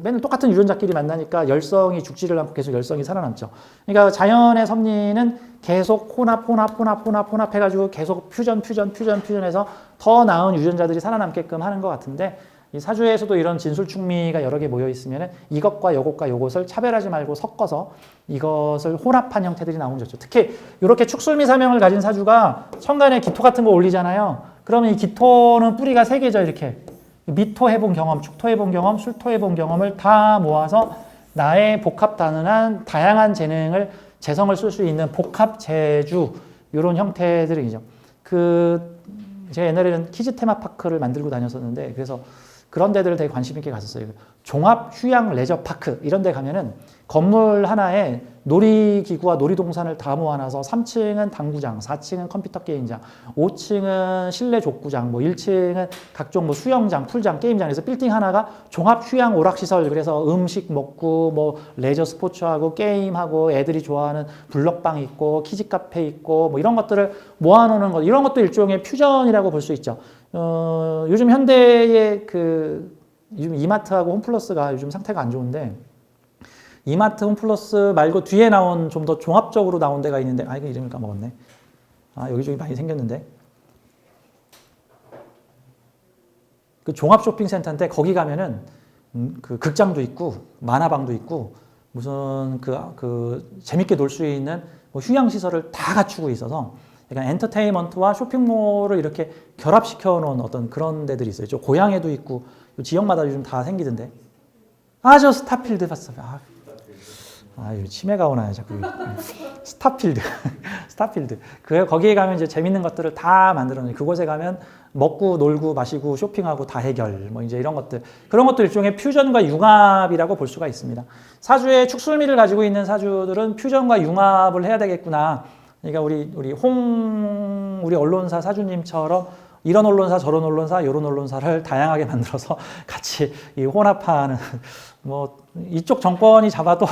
Speaker 1: 맨날 똑같은 유전자끼리 만나니까 열성이 죽지를 않고 계속 열성이 살아남죠. 그러니까 자연의 섭리는 계속 혼합해가지고 계속 퓨전해서 더 나은 유전자들이 살아남게끔 하는 것 같은데 이 사주에서도 이런 진술축미가 여러 개 모여 있으면 이것과 요것을 차별하지 말고 섞어서 이것을 혼합한 형태들이 나오는 거죠. 특히 이렇게 축술미 사명을 가진 사주가 천간에 기토 같은 거 올리잖아요. 그러면 이 기토는 뿌리가 3개죠. 이렇게 미토 해본 경험, 축토 해본 경험, 술토 해본 경험을 다 모아서 나의 복합다능한 다양한 재능을 재성을 쓸 수 있는 복합재주 이런 형태들이죠. 제가 옛날에는 키즈 테마파크를 만들고 다녔었는데 그래서 그런 데들을 되게 관심 있게 갔었어요. 종합 휴양 레저 파크 이런 데 가면은 건물 하나에 놀이기구와 놀이동산을 다 모아놔서 3층은 당구장, 4층은 컴퓨터 게임장, 5층은 실내 족구장, 뭐 1층은 각종 뭐 수영장, 풀장, 게임장 그래서 빌딩 하나가 종합 휴양 오락시설 그래서 음식 먹고 뭐 레저 스포츠하고 게임하고 애들이 좋아하는 블럭방 있고 키즈 카페 있고 뭐 이런 것들을 모아놓는 것 이런 것도 일종의 퓨전이라고 볼 수 있죠. 요즘 현대의 요즘 이마트하고 홈플러스가 요즘 상태가 안 좋은데 이마트 홈플러스 말고 뒤에 나온 좀 더 종합적으로 나온 데가 있는데 이거 이름을 까먹었네. 여기저기 많이 생겼는데 그 종합 쇼핑센터인데 거기 가면은 그 극장도 있고 만화방도 있고 무슨 재밌게 놀 수 있는 뭐 휴양 시설을 다 갖추고 있어서 약간 엔터테인먼트와 쇼핑몰을 이렇게 결합시켜 놓은 어떤 그런 데들이 있어요. 저 고향에도 있고 지역마다 요즘 다 생기던데. 저 스타필드 봤어요. 치매가 오나요, 자꾸. 스타필드. 거기에 가면 이제 재밌는 것들을 다 만들어내요. 그곳에 가면 먹고 놀고 마시고 쇼핑하고 다 해결. 뭐 이제 이런 것들. 그런 것도 일종의 퓨전과 융합이라고 볼 수가 있습니다. 사주의 축술미를 가지고 있는 사주들은 퓨전과 융합을 해야 되겠구나. 그러니까 우리 언론사 사주님처럼 이런 언론사, 저런 언론사, 이런 언론사를 다양하게 만들어서 같이 혼합하는 뭐 이쪽 정권이 잡아도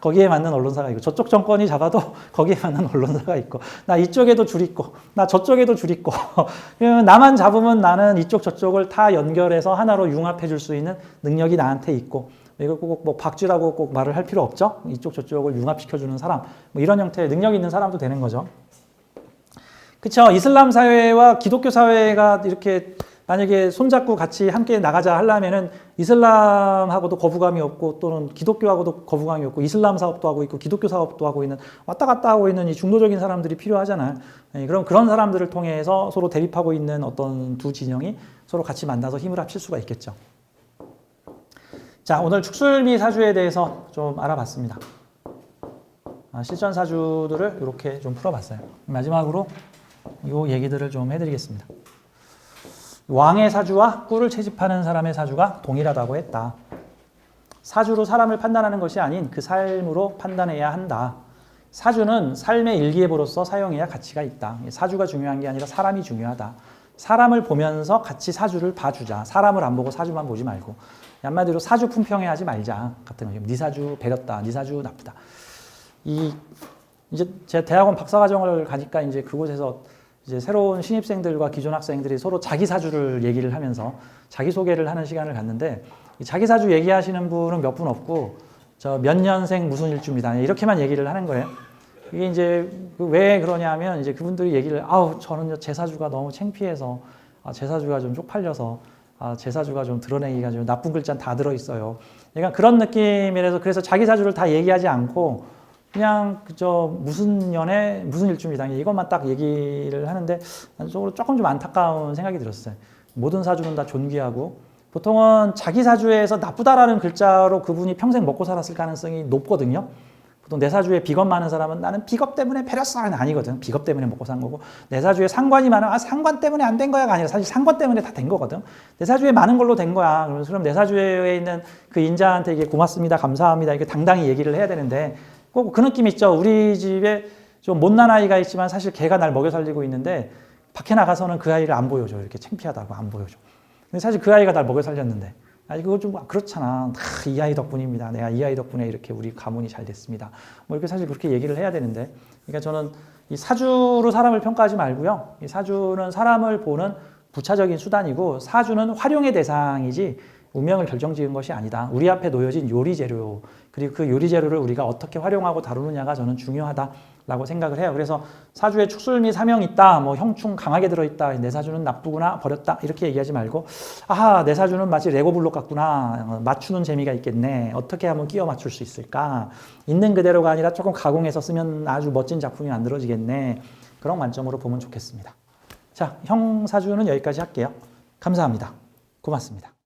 Speaker 1: 거기에 맞는 언론사가 있고 저쪽 정권이 잡아도 거기에 맞는 언론사가 있고 나 이쪽에도 줄 있고 나 저쪽에도 줄 있고 나만 잡으면 나는 이쪽 저쪽을 다 연결해서 하나로 융합해 줄 수 있는 능력이 나한테 있고 이거 꼭 뭐 박쥐라고 꼭 말을 할 필요 없죠. 이쪽 저쪽을 융합시켜주는 사람 뭐 이런 형태의 능력 있는 사람도 되는 거죠. 그렇죠. 이슬람 사회와 기독교 사회가 이렇게 만약에 손잡고 같이 함께 나가자 하려면은 이슬람하고도 거부감이 없고 또는 기독교하고도 거부감이 없고 이슬람 사업도 하고 있고 기독교 사업도 하고 있는 왔다 갔다 하고 있는 이 중도적인 사람들이 필요하잖아요. 그럼 그런 사람들을 통해서 서로 대립하고 있는 어떤 두 진영이 서로 같이 만나서 힘을 합칠 수가 있겠죠. 자, 오늘 축술미 사주에 대해서 좀 알아봤습니다. 실전 사주들을 이렇게 좀 풀어봤어요. 마지막으로 이 얘기들을 좀 해드리겠습니다. 왕의 사주와 꿀을 채집하는 사람의 사주가 동일하다고 했다. 사주로 사람을 판단하는 것이 아닌 그 삶으로 판단해야 한다. 사주는 삶의 일기예보로서 사용해야 가치가 있다. 사주가 중요한 게 아니라 사람이 중요하다. 사람을 보면서 같이 사주를 봐주자. 사람을 안 보고 사주만 보지 말고. 한마디로 사주 품평해하지 말자 같은 거죠. 네 사주 배렸다, 네 사주 나쁘다. 이제 제가 대학원 박사과정을 가니까 이제 그곳에서 이제 새로운 신입생들과 기존 학생들이 서로 자기 사주를 얘기를 하면서 자기 소개를 하는 시간을 갖는데 이 자기 사주 얘기하시는 분은 몇 분 없고 저 몇 년생 무슨 일주입니다. 이렇게만 얘기를 하는 거예요. 이게 이제 왜 그러냐면 이제 그분들이 얘기를 아우 저는 제 사주가 너무 창피해서 제 사주가 좀 쪽팔려서 제 사주가 좀 드러내기가 좀 나쁜 글자는 다 들어있어요. 그러니까 그런 느낌이라서 그래서 자기 사주를 다 얘기하지 않고 그냥 그저 무슨 년에 무슨 일주입니다. 이것만 딱 얘기를 하는데 속으로 조금 좀 안타까운 생각이 들었어요. 모든 사주는 다 존귀하고 보통은 자기 사주에서 나쁘다라는 글자로 그분이 평생 먹고 살았을 가능성이 높거든요. 보통 내 사주에 비겁 많은 사람은 나는 비겁 때문에 배렸어는 아니거든. 비겁 때문에 먹고 산 거고 내 사주에 상관이 많은 상관 때문에 안 된 거야가 아니라 사실 상관 때문에 다 된 거거든. 내 사주에 많은 걸로 된 거야. 그럼 내 사주에 있는 그 인자한테 이게 고맙습니다, 감사합니다 이게 당당히 얘기를 해야 되는데 꼭 그 느낌 있죠. 우리 집에 좀 못난 아이가 있지만 사실 걔가 날 먹여 살리고 있는데 밖에 나가서는 그 아이를 안 보여줘. 이렇게 창피하다고 안 보여줘. 근데 사실 그 아이가 날 먹여 살렸는데 이거 좀 그렇잖아. 다 이 아이 덕분입니다. 내가 이 아이 덕분에 이렇게 우리 가문이 잘 됐습니다. 뭐 이렇게 사실 그렇게 얘기를 해야 되는데, 그러니까 저는 이 사주로 사람을 평가하지 말고요. 이 사주는 사람을 보는 부차적인 수단이고 사주는 활용의 대상이지 운명을 결정지은 것이 아니다. 우리 앞에 놓여진 요리 재료 그리고 그 요리 재료를 우리가 어떻게 활용하고 다루느냐가 저는 중요하다라고 생각을 해요. 그래서 사주에 축술미 사명이 있다, 뭐 형충 강하게 들어있다, 내 사주는 나쁘구나 버렸다 이렇게 얘기하지 말고 아하 내 사주는 마치 레고 블록 같구나, 맞추는 재미가 있겠네, 어떻게 하면 끼워 맞출 수 있을까, 있는 그대로가 아니라 조금 가공해서 쓰면 아주 멋진 작품이 만들어지겠네, 그런 관점으로 보면 좋겠습니다. 자, 형 사주는 여기까지 할게요. 감사합니다. 고맙습니다.